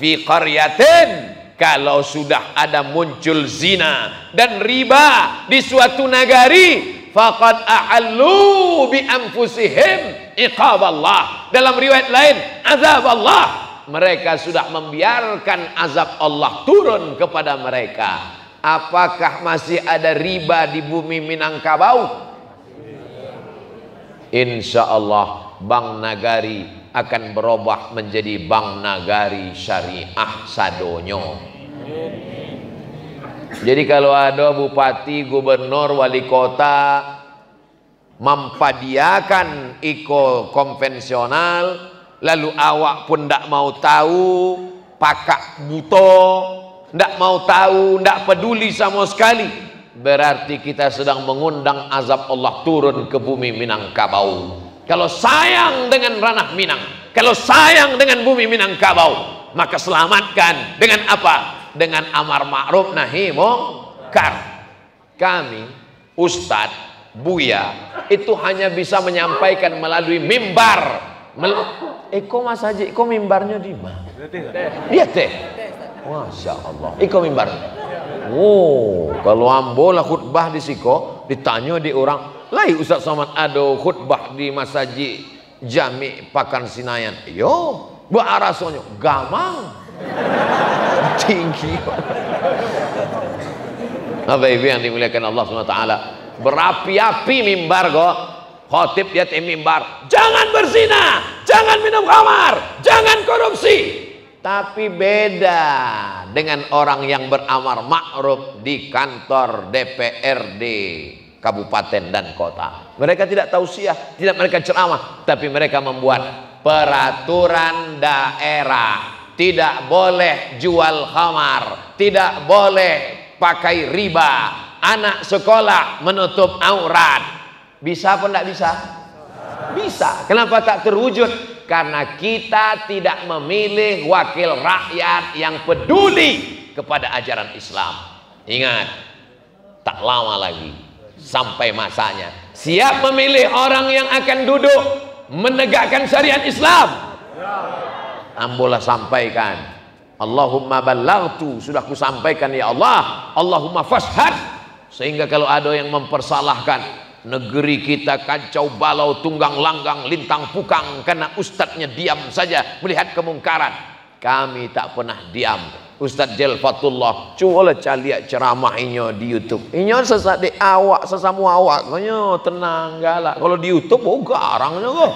fi qaryatin, kalau sudah ada muncul zina dan riba di suatu nagari, faqad ahallu bi anfusihim iqaballah. Dalam riwayat lain, azab Allah, mereka sudah membiarkan azab Allah turun kepada mereka. Apakah masih ada riba di bumi Minangkabau? Insya Allah Bank Nagari akan berubah menjadi Bank Nagari Syariah sadonyo. Jadi kalau ada bupati, gubernur, wali kota mempadiakan iko konvensional, lalu awak pun ndak mau tahu, pakak buto, ndak mau tahu, ndak peduli sama sekali, berarti kita sedang mengundang azab Allah turun ke bumi Minangkabau. Kalau sayang dengan ranah Minang, kalau sayang dengan bumi Minangkabau, maka selamatkan dengan apa? Dengan amar ma'ruf nahi mungkar. Kami Ustadz, Buya, itu hanya bisa menyampaikan melalui mimbar. Iko Mas Haji, iko mimbarnya di mana? Dia teh. Masya Allah. Iko mimbarnya. Oh, kalau ambo lah khutbah di siko, ditanya di orang, lai Ustaz Somad ada khutbah di Masjid Jami Pakan Sinayan. Yo, buat rasanya gamang. Tinggi. Apa ibu yang dimuliakan Allah SWT, berapi-api mimbar kok. Khotib dia mimbar, jangan berzina, jangan minum khamar, jangan korupsi. Tapi beda dengan orang yang beramar ma'ruf di kantor DPRD kabupaten dan kota. Mereka tidak tausiah, tidak mereka ceramah, tapi mereka membuat peraturan daerah. Tidak boleh jual khamar, tidak boleh pakai riba, anak sekolah menutup aurat. Bisa apa enggak bisa? Bisa. Kenapa tak terwujud? Karena kita tidak memilih wakil rakyat yang peduli kepada ajaran Islam. Ingat, tak lama lagi sampai masanya siap memilih orang yang akan duduk menegakkan syariat Islam. Ambolah sampaikan, Allahumma ballaghtu, sudah ku sampaikan ya Allah, Allahumma fashhad, sehingga kalau ada yang mempersalahkan, negeri kita kacau balau, tunggang langgang, lintang pukang karena ustadznya diam saja melihat kemungkaran. Kami tak pernah diam. Ustadz Jelfatullah, cubalah cari ceramah inyo di YouTube. Inyo sesak di awak, sesamu awak. Inyo tenang galak. Kalau di YouTube, oh garangnya kok.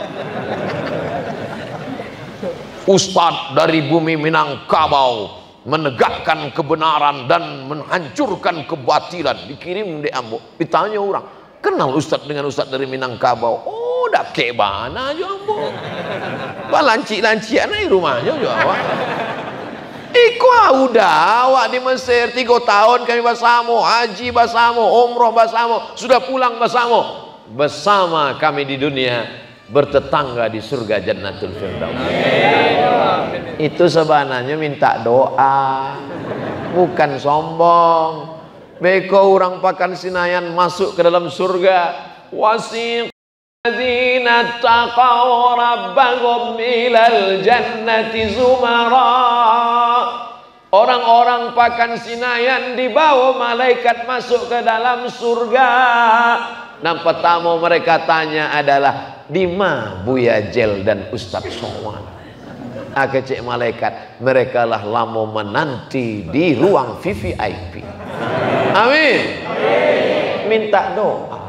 Ustadz dari bumi Minangkabau menegakkan kebenaran dan menghancurkan kebatilan. Dikirim di Ambo, ditanya orang, kenal Ustadz dengan Ustadz dari Minangkabau? Oh, dah ke mana aja Ambo. Balanci-lanci anai rumahnya juga awak. Iko udah awak di Mesir 3 tahun kami bersama, haji bersama, umroh bersama, sudah pulang bersama. Bersama kami di dunia, bertetangga di surga Jannatul Firdaus. Itu sebenarnya minta doa, bukan sombong. Beko orang pakan Sinayan masuk ke dalam surga. Wasiq alladzina taqaw rabbahum ilal jannati zumara. Orang-orang pakan Sinayan dibawa malaikat masuk ke dalam surga. Dan pertama mereka tanya adalah, di mana Buya Jel dan Ustadz Somad? Cek malaikat, mereka lah lama menanti di ruang VVIP. Amin. Minta doa.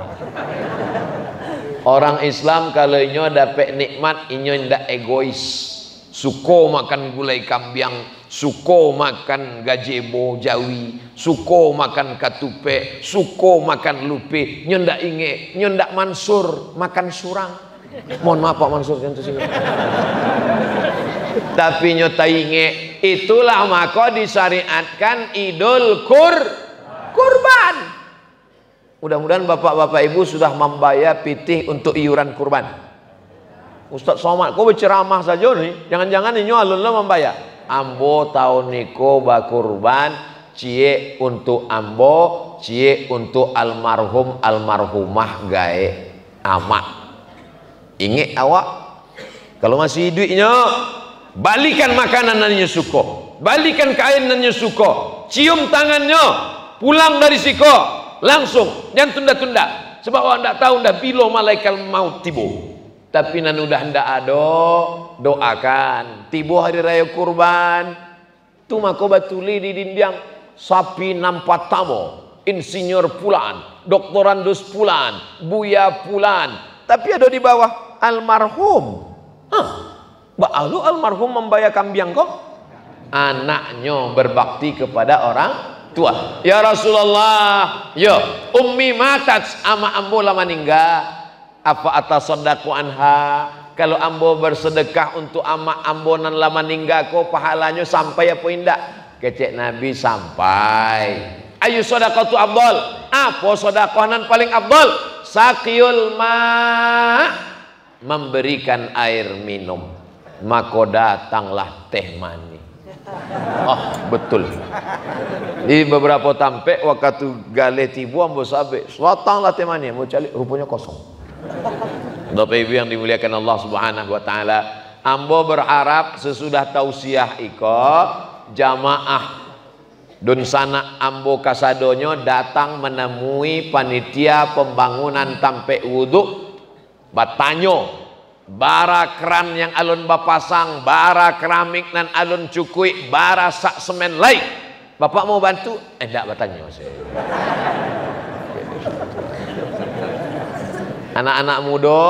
Orang Islam kalau inyo dapat nikmat, inyo ndak egois. Suko makan gulai kambiang, suko makan gazebo Jawi, suko makan katupe, suko makan lupe. Inyo ndak inge, inyo ndak Mansur makan surang. Mohon maaf Pak Mansur yang sini. Tapi inyo ta inge, itulah maka disyariatkan idul kurban. Mudah-mudahan bapak-bapak ibu sudah membayar pitih untuk iuran kurban. Ustadz Somad, kau berceramah saja nih. Jangan-jangan ini alun-alun membayar. Ambo tahun niko bakurban, cie untuk ambo, cie untuk almarhum almarhumah gae amak. Ingat awak, kalau masih hidupnya, balikan makanan nannya suko, balikan kain nannya suko, cium tangannya, pulang dari siko, langsung, jangan tunda-tunda. Sebab awak tidak tahu dah bilo malaikat maut tibo. Tapi nan udah ndak ada, doakan. Tibo hari raya kurban, tu mako batuli di dinding sapi nampak tamo, insinyur pulan, doktorandus pulan, buya pulan. Tapi ada di bawah almarhum. Ba'alu almarhum membayar kambiang kok. Anaknya berbakti kepada orang tua. Ya Rasulullah, yo ummi matat ama ambo lama meninggal. Apa atas sodaku anha? Kalau ambo bersedekah untuk ama ambo nan lama meninggal ko pahalanya sampai apa indak? Kecek Nabi sampai. Ayu sodaqatu afdal. Apa sedekah nan paling afdal? Saqiyul ma, memberikan air minum. Maka datanglah teh mani. Oh betul. Di beberapa tampek waktu galeh tibu ambo sabe, datanglah teh mani, mau cari rupanya kosong. Bapak Ibu yang dimuliakan Allah Subhanahu wa taala, ambo berharap sesudah tausiah iko jamaah Dunsana ambo kasadonyo datang menemui panitia pembangunan tampe wudhu, batanyo bara keran yang alun bapasang, bara keramik dan alun cukui, bara sak semen lain. Bapak mau bantu? Enggak batanyo. Anak-anak muda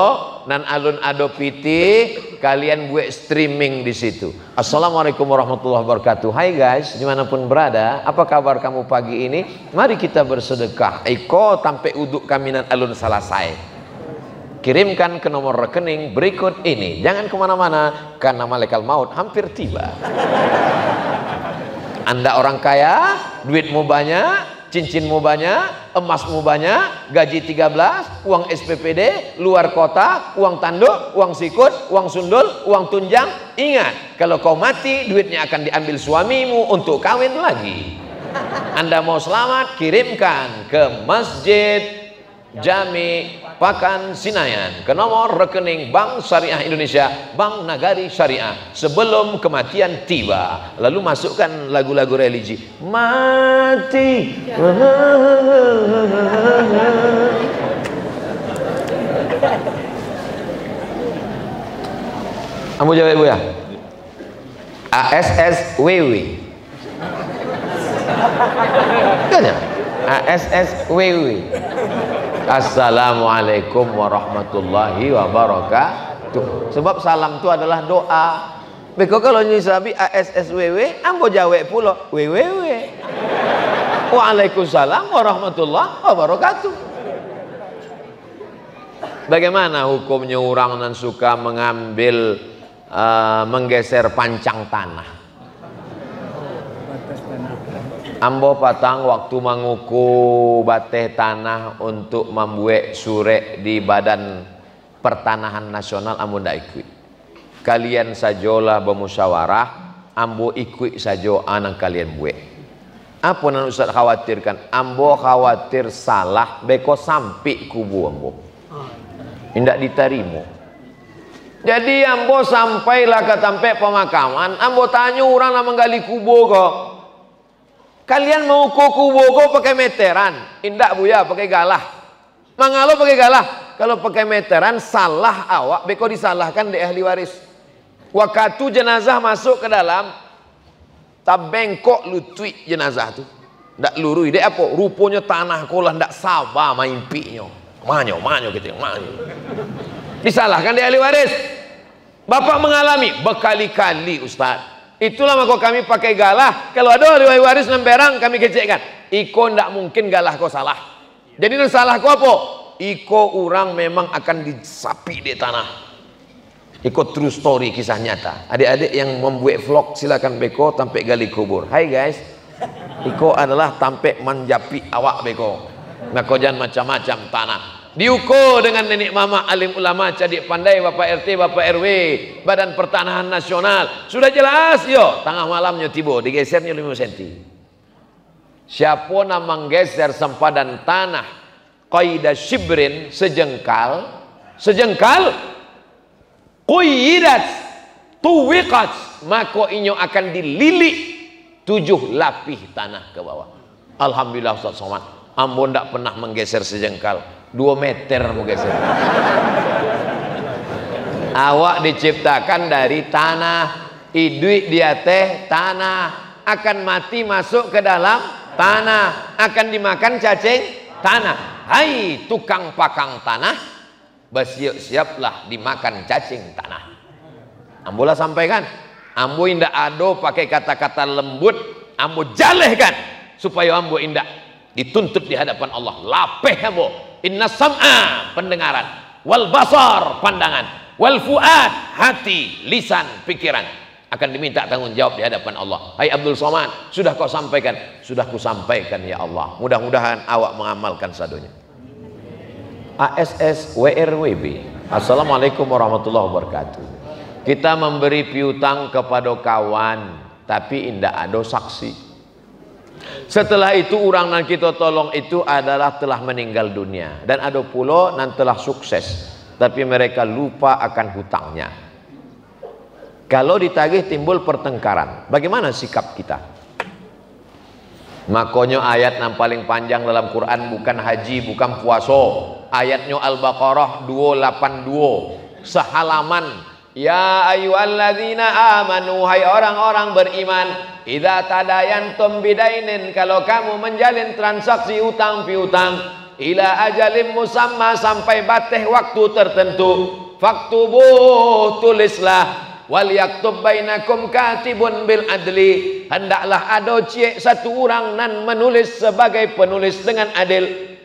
nan alun ado piti kalian buat streaming di situ. Assalamualaikum warahmatullahi wabarakatuh. Hai guys, dimanapun berada, apa kabar kamu pagi ini? Mari kita bersedekah. Iko tampe uduk kaminan alun selesai. Kirimkan ke nomor rekening berikut ini. Jangan kemana-mana, karena malaikat maut hampir tiba. Anda orang kaya, duitmu banyak, cincinmu banyak, emasmu banyak, gaji 13, uang SPPD, luar kota, uang tanduk, uang sikut, uang sundul, uang tunjang. Ingat, kalau kau mati, duitnya akan diambil suamimu untuk kawin lagi. Anda mau selamat, kirimkan ke Masjid Jami Pakan Sinayan ke nomor rekening Bank Syariah Indonesia, Bank Nagari Syariah, sebelum kematian tiba. Lalu masukkan lagu-lagu religi. Mati. Kamu jawab ibu ya? ASSWW. Kan ya? ASSWW. Assalamualaikum warahmatullahi wabarakatuh. Sebab salam itu adalah doa. Beko kalau nyisabi ASSWW, ambo jawab pulo WWW. Waalaikumsalam warahmatullahi wabarakatuh. Bagaimana hukumnya orang yang suka mengambil menggeser pancang tanah? Ambo patang waktu menguku bateh tanah untuk membuat surek di Badan Pertanahan Nasional, ambo ndak ikut. Kalian sajolah bermusyawarah, ambo ikut sajo anak kalian buat. Apa yang Ustaz khawatirkan? Ambo khawatir salah beko sampai kubu ambo. Tidak diterima. Jadi ambo sampailah ke tempat pemakaman, ambo tanya orang yang menggali kubu kok. Kalian mau kubu pakai meteran? Indak buya pakai galah. Mangalo pakai galah. Kalau pakai meteran salah awak, beko disalahkan di ahli waris. Waktu jenazah masuk ke dalam, tabengkok lutui jenazah tu. Ndak lurui dek apa? Rupanya tanah kolah ndak sabar maimpinya. Manyo gitu, manyo. Disalahkan di ahli waris. Bapak mengalami berkali-kali Ustaz. Itulah maka kami pakai galah. Kalau ada ahli waris nemberang kami kecekkan. Iko ndak mungkin galah kau salah. Jadi nang salah kau apa? Iko orang memang akan disapi di tanah. Iko true story, kisah nyata. Adik-adik yang membuat vlog silakan beko tampe gali kubur. Hai guys. Iko adalah tampe menjapi awak beko. Ngakojan macam-macam tanah. Diukur dengan nenek mama alim ulama cadik pandai, bapak RT, bapak RW, Badan Pertanahan Nasional. Sudah jelas yo, tengah malamnya tiba digesernya 5 cm. Siapa yang menggeser sempadan tanah qaidah shibrin sejengkal quyidat tuwiqat, maka inyo akan dililit 7 lapih tanah ke bawah. Alhamdulillah Ustaz Somad, ambo ndak pernah menggeser sejengkal. 2 meter mau geser. Awak diciptakan dari tanah, hidup dia teh tanah, akan mati masuk ke dalam tanah, akan dimakan cacing tanah. Hai tukang pakang tanah, bersiap-siaplah dimakan cacing tanah. Ambolah sampaikan, ambo indak ado pakai kata-kata lembut, ambo jalehkan supaya ambo indak dituntut di hadapan Allah. Lapeh ambo. Inna sam'a pendengaran, wal basar pandangan, wal fuad hati, lisan pikiran akan diminta tanggung jawab di hadapan Allah. Hai Abdul Somad, sudah kau sampaikan? Sudah ku sampaikan ya Allah. Mudah-mudahan awak mengamalkan sadonya. ASS WRWB. Assalamualaikum warahmatullahi wabarakatuh. Kita memberi piutang kepada kawan, tapi indak ada saksi. Setelah itu orang yang kita tolong itu adalah telah meninggal dunia, dan ada pula yang telah sukses tapi mereka lupa akan hutangnya. Kalau ditagih timbul pertengkaran, bagaimana sikap kita? Makanya ayat yang paling panjang dalam Quran bukan haji, bukan puasa. Ayatnya Al-Baqarah 282 sehalaman. Ya ayyuhalladzina amanu, hai orang-orang beriman, idza tadayantum bidainin, kalau kamu menjalin transaksi utang piutang, ila ajalim musamma, sampai batas waktu tertentu, faktubuh, tulislah. Wal yaktub bainakum katibun bil adli, hendaklah ada satu orang nan menulis sebagai penulis dengan adil.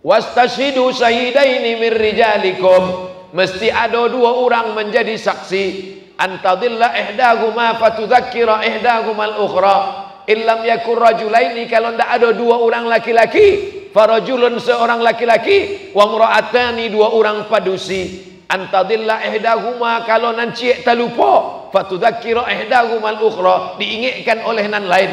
Wastashidu syahidaini min rijalikum, mesti ada dua orang menjadi saksi. Antadilla ihdahuma fatudzakkira ihdahumal ukhra, illam yakun rajulaini, kalau ndak ada dua orang laki-laki, farajulun seorang laki-laki, wa mra'atani dua orang padusi. Antadilla ihdahuma, kalau nan ciek terlupa, fatudzakkira ihdahumal ukhra, diingatkan oleh nan lain.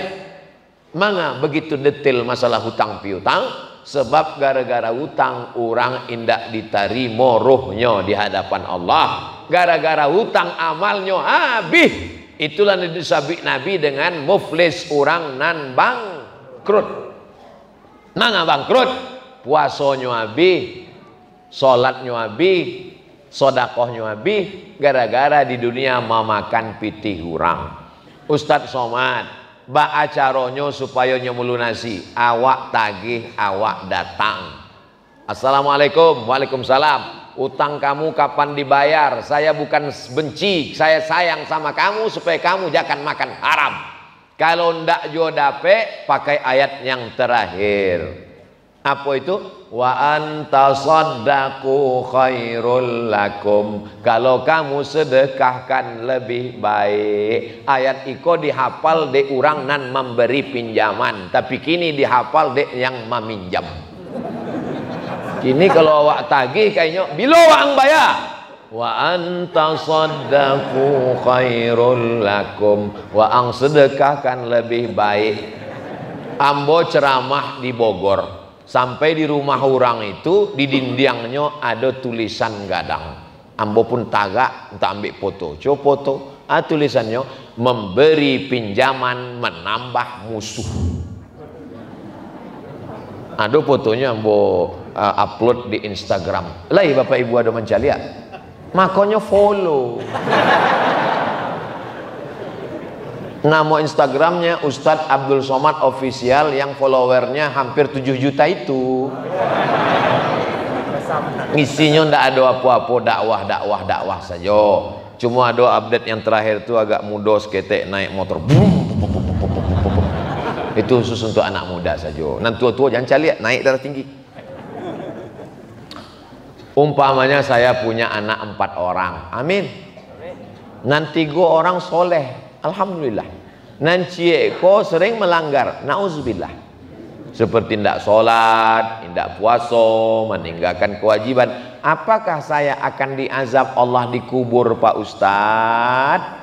Manga begitu detail masalah hutang piutang? Sebab gara-gara hutang orang indak diterima rohnya di hadapan Allah. Gara-gara hutang amalnya habis. Itulah disebut Nabi dengan muflis, orang nan bangkrut. Manga bangkrut? Puasanya habis, salatnya habis, sedekahnya habis, gara-gara di dunia memakan pitih orang. Ustadz Somad, ba acaronyo supaya nyemulunasi, awak tagih, awak datang. Assalamualaikum. Waalaikumsalam. Utang kamu kapan dibayar? Saya bukan benci, saya sayang sama kamu supaya kamu jangan makan haram. Kalau ndak jo dape, pakai ayat yang terakhir. Apa itu? Wa antasaddaqu khairul lakum, kalau kamu sedekahkan lebih baik. Ayat iko dihafal de orang nan memberi pinjaman, tapi kini dihafal de yang meminjam. Kini kalau awak tagih kayaknya bilo ang bayar. Wa antasaddaqu khairul lakum, wa ang sedekahkan lebih baik. Ambo ceramah di Bogor, sampai di rumah orang itu di dindingnya ada tulisan gadang. Ambo pun tagak untuk ambil foto. Coba foto. Tulisannya, memberi pinjaman menambah musuh. Ada fotonya ambo upload di Instagram. Lai Bapak Ibu ada mencari ya? Makanya follow. Nama Instagramnya Ustadz Abdul Somad Official, yang followernya hampir 7 juta itu. Isinya ndak ada apa-apa, dakwah saja. Cuma ada update yang terakhir itu agak muda seketek naik motor. Itu khusus untuk anak muda saja. Nanti tua-tua jangan cari naik darah tinggi. Umpamanya saya punya anak 4 orang. Amin. Nanti 3 orang soleh. Alhamdulillah. Nanti eko sering melanggar. Nauzubillah. Seperti tidak sholat, tidak puasa, meninggalkan kewajiban. Apakah saya akan diazab Allah di kubur, Pak Ustadz?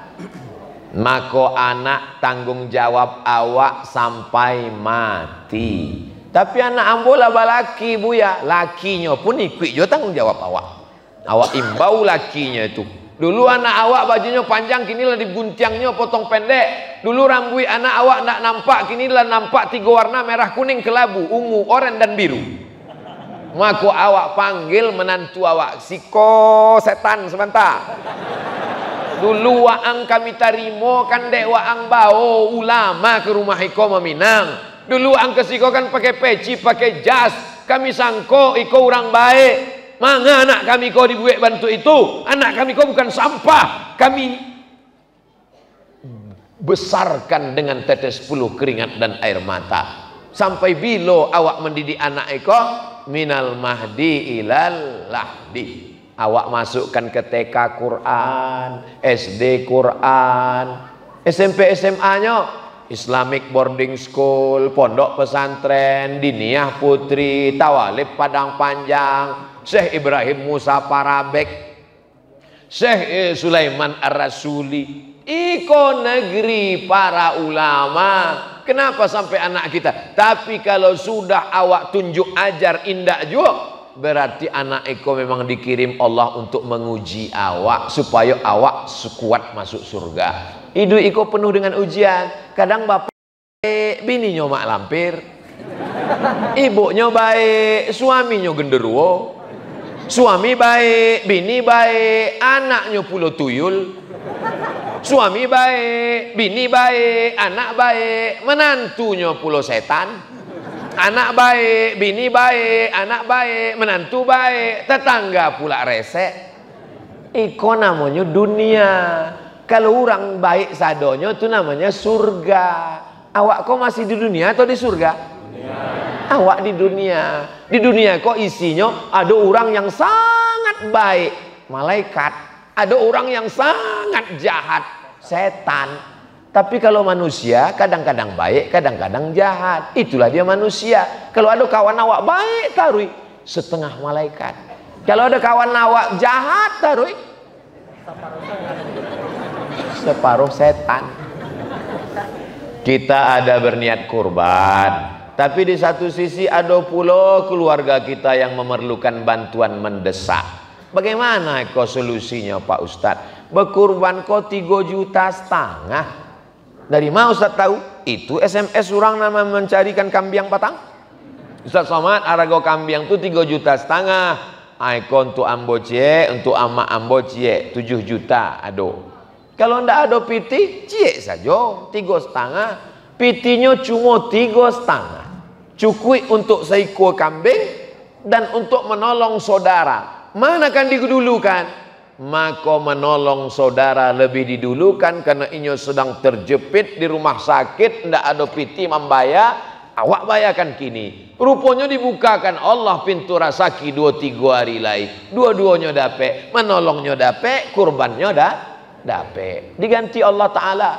Maka anak tanggung jawab awak sampai mati. Tapi anak ambola balaki bu ya, lakinya pun ikut juga tanggung jawab awak. Awak imbau lakinya itu. Dulu anak awak bajunya panjang, kinilah diguntiangnya potong pendek. Dulu rambut anak awak nak nampak, kinilah nampak 3 warna, merah, kuning, kelabu, ungu, oranye dan biru. Maka awak panggil menantu awak, siko setan sebentar. Dulu waang kami tarimo kan dek waang bau ulama ke rumah iko meminang. Dulu ang kesiko kan pakai peci, pakai jas. Kami sangko iko orang baik. Manga anak kami kau dibuat bantu itu. Anak kami kau bukan sampah. Kami besarkan dengan tetes puluh keringat dan air mata. Sampai bilo awak mendidik anak iko minal mahdi ilal lahdi. Awak masukkan ke TK Quran, SD Quran, SMP SMA-nya Islamic Boarding School, Pondok Pesantren, Diniyah Putri, Tawalib Padang Panjang, Syekh Ibrahim Musa Parabek, Syekh Sulaiman Ar-Rasuli. Iko negeri para ulama. Kenapa sampai anak kita? Tapi kalau sudah awak tunjuk ajar indah juga, berarti anak iko memang dikirim Allah untuk menguji awak supaya awak sekuat masuk surga. Hidup iko penuh dengan ujian. Kadang bapak baik, bininya mak lampir, ibunya baik, suaminya genderuwo. Suami baik, bini baik, anaknya pulau tuyul. Suami baik, bini baik, anak baik, menantunya pulau setan. Anak baik, bini baik, anak baik, menantu baik, tetangga pula resek. Iko namanya dunia. Kalau orang baik sadonyo itu namanya surga. Awak kok masih di dunia atau di surga? Dunia. Awak di dunia. Di dunia kok isinya ada orang yang sangat baik, malaikat. Ada orang yang sangat jahat, setan. Tapi kalau manusia kadang-kadang baik, kadang-kadang jahat. Itulah dia manusia. Kalau ada kawan awak baik, taruh setengah malaikat. Kalau ada kawan awak jahat, taruh separuh setan. Kita ada berniat kurban, tapi di satu sisi ada pula keluarga kita yang memerlukan bantuan mendesak. Bagaimana kok solusinya Pak Ustadz? Berkurban kok 3,5 juta. Dari mana Ustaz tahu? Itu SMS orang nama mencarikan kambing patang. Ustaz Somad, harga kambing itu 3,5 juta. Icon untuk ambo cie, untuk ama ambo cie 7 juta. Aduh. Kalau ndak ada piti, cie saja 3,5. Pitinya cuma 3,5. Cukup untuk seekor kambing dan untuk menolong saudara. Mana kan didulukan? Maka menolong saudara lebih didulukan karena inyo sedang terjepit di rumah sakit, ndak ada piti membayar, awak bayarkan kini. Rupanya dibukakan Allah pintu rasaki 2-3 hari lagi. Dua-duanya dapat, menolongnya dapat, kurbannya dapat. Diganti Allah Ta'ala.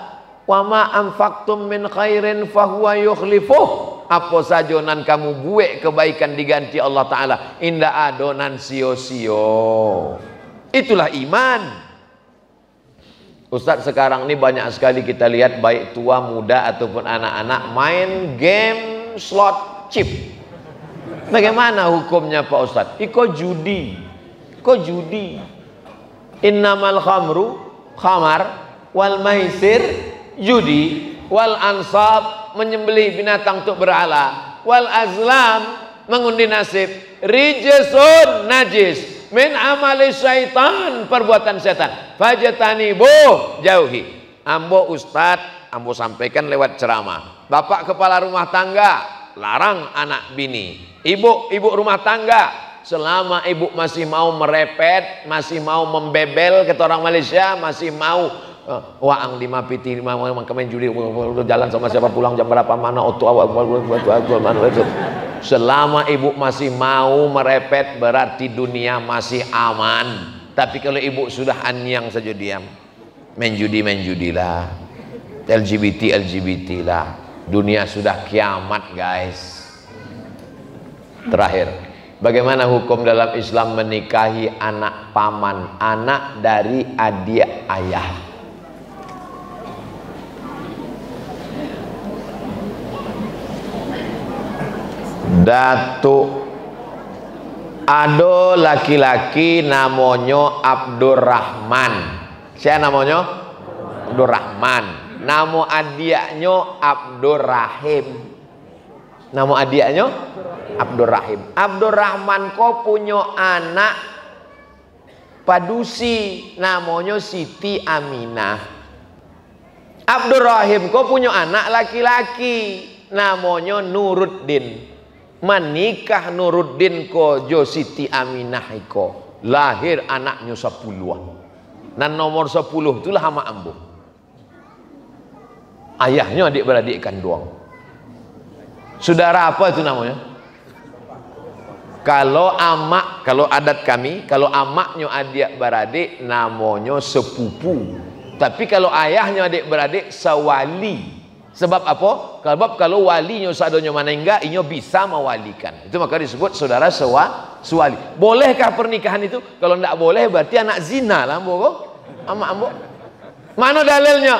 Wa ma anfaqtum min khairin fahuwa yukhlifuh. Apa saja nan kamu buat kebaikan diganti Allah Ta'ala. Indah adonan sio-sio. Itulah iman. Ustadz, sekarang ini banyak sekali kita lihat baik tua, muda ataupun anak-anak main game slot chip. Bagaimana hukumnya Pak Ustadz? Iko judi. Innamal khamar wal maisir judi, wal ansab menyembelih binatang untuk berhala, wal azlam mengundi nasib, rijsun najis min amali syaitan, perbuatan setan. Fajatani jauhi. Ambo Ustadz, ambo sampaikan lewat ceramah. Bapak kepala rumah tangga larang anak bini. Ibu rumah tangga, selama ibu masih mau merepet, masih mau membebel, kata orang Malaysia, masih mau waang 5 piti 5 kemain juli jalan sama siapa, pulang jam berapa, mana otu awal. Selama ibu masih mau merepet berarti dunia masih aman. Tapi kalau ibu sudah anyang saja diam, main judilah, LGBT lah, dunia sudah kiamat guys. Terakhir, bagaimana hukum dalam Islam menikahi anak paman, anak dari adik ayah? Datuk, ada laki-laki namanya Abdurrahman. Siapa namanya? Abdurrahman. Nama adiknya Abdurrahim. Nama adiknya Abdurrahim. Abdurrahman kok punya anak padusi namanya Siti Aminah. Abdurrahim kok punya anak laki-laki namanya Nuruddin. Menikah Nuruddin ko jo Siti Aminah iko, lahir anaknya 10. Dan nomor 10 itulah hama ambo. Ayahnya adik beradik kandung. Saudara apa itu namanya? Kalau adat kami, kalau amaknya adik beradik namanya sepupu. Tapi kalau ayahnya adik beradik sewali. Sebab apa? Sebab kalau walinya sadonya mana enggak, inyo bisa mewalikan. Itu maka disebut saudara sewali. Bolehkah pernikahan itu? Kalau enggak boleh berarti anak zina lah ambo. Ambo. Mana dalilnya?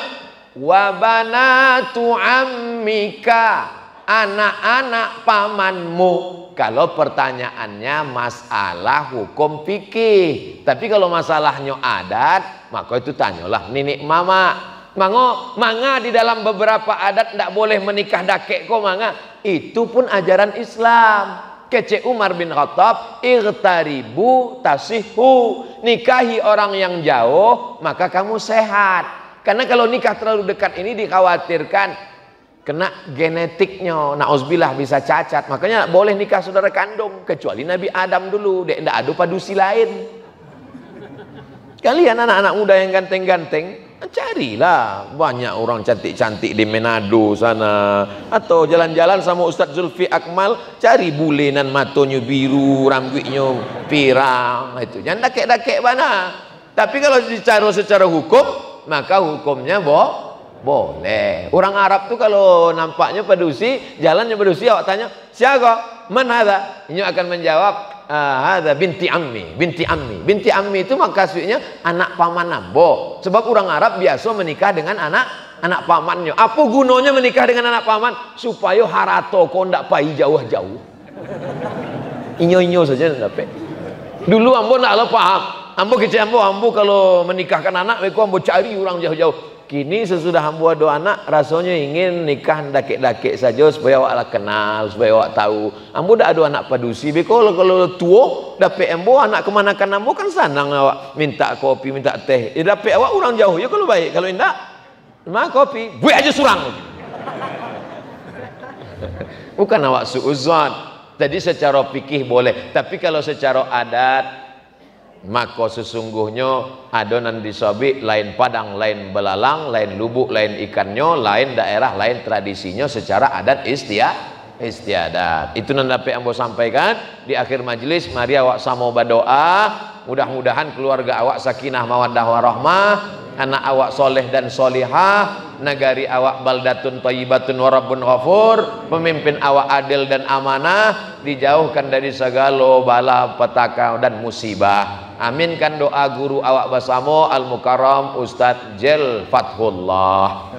Wa banatu ammika, anak-anak pamanmu. Kalau pertanyaannya masalah hukum fikih. Tapi kalau masalahnya adat, maka itu tanyalah nenek mama. Manga di dalam beberapa adat tidak boleh menikah dakek kok manga. Itu pun ajaran Islam. Kece Umar bin Khattab, igtaribu tasihu, nikahi orang yang jauh maka kamu sehat. Karena kalau nikah terlalu dekat ini dikhawatirkan kena genetiknya, nauzubillah bisa cacat. Makanya boleh nikah saudara kandung kecuali Nabi Adam dulu, dek ndak ada padusi lain. Kalian anak-anak muda yang ganteng-ganteng, carilah banyak orang cantik-cantik di Manado sana, atau jalan-jalan sama Ustadz Zulfi Akmal, cari bulenan matonya biru, rambutnya pirang, itu jangan dakek-dakek mana. Tapi kalau bicara secara hukum, maka hukumnya boleh. Orang Arab tuh kalau nampaknya padusi, jalannya padusi, awak tanya siapa, man hadha, ini akan menjawab hadha binti ammi, binti ammi. Binti ammi itu maksudnya anak paman ambo. Sebab orang Arab biasa menikah dengan anak pamannya. Apa gunanya menikah dengan anak paman? Supaya harato kau ndak pai jauh-jauh. Inyo-inyo saja ndak dapat. Dulu ambo ndak paham. Ambo kecil ambo kalau menikahkan anak, mereka ambo cari orang jauh-jauh. Kini sesudah ambo ada anak, rasanya ingin nikah dakek-dakek saja supaya awak kenal, supaya awak tahu. Ambo dah ada anak padusi, kalau tua dapat ambo anak kemanakan ambo kan senang awak minta kopi, minta teh. Dapat awak orang jauh ya kalau baik, kalau tidak mah kopi, buat aja surang. Bukan awak suuzon. Jadi secara fikih boleh, tapi kalau secara adat maka sesungguhnya adonan disobik lain padang, lain belalang, lain lubuk, lain ikannya, lain daerah, lain tradisinya secara adat istiadat. Itu nanti ambo sampaikan di akhir majelis. Mari awak sama berdoa, mudah-mudahan keluarga awak sakinah mawaddah warahmah, anak awak soleh dan solihah, negari awak baldatun thayyibatun warabbun ghafur, pemimpin awak adil dan amanah, dijauhkan dari segala bala petaka dan musibah. Aminkan doa guru awak bersama Al Mukarram Ustadz Jel Fathullah.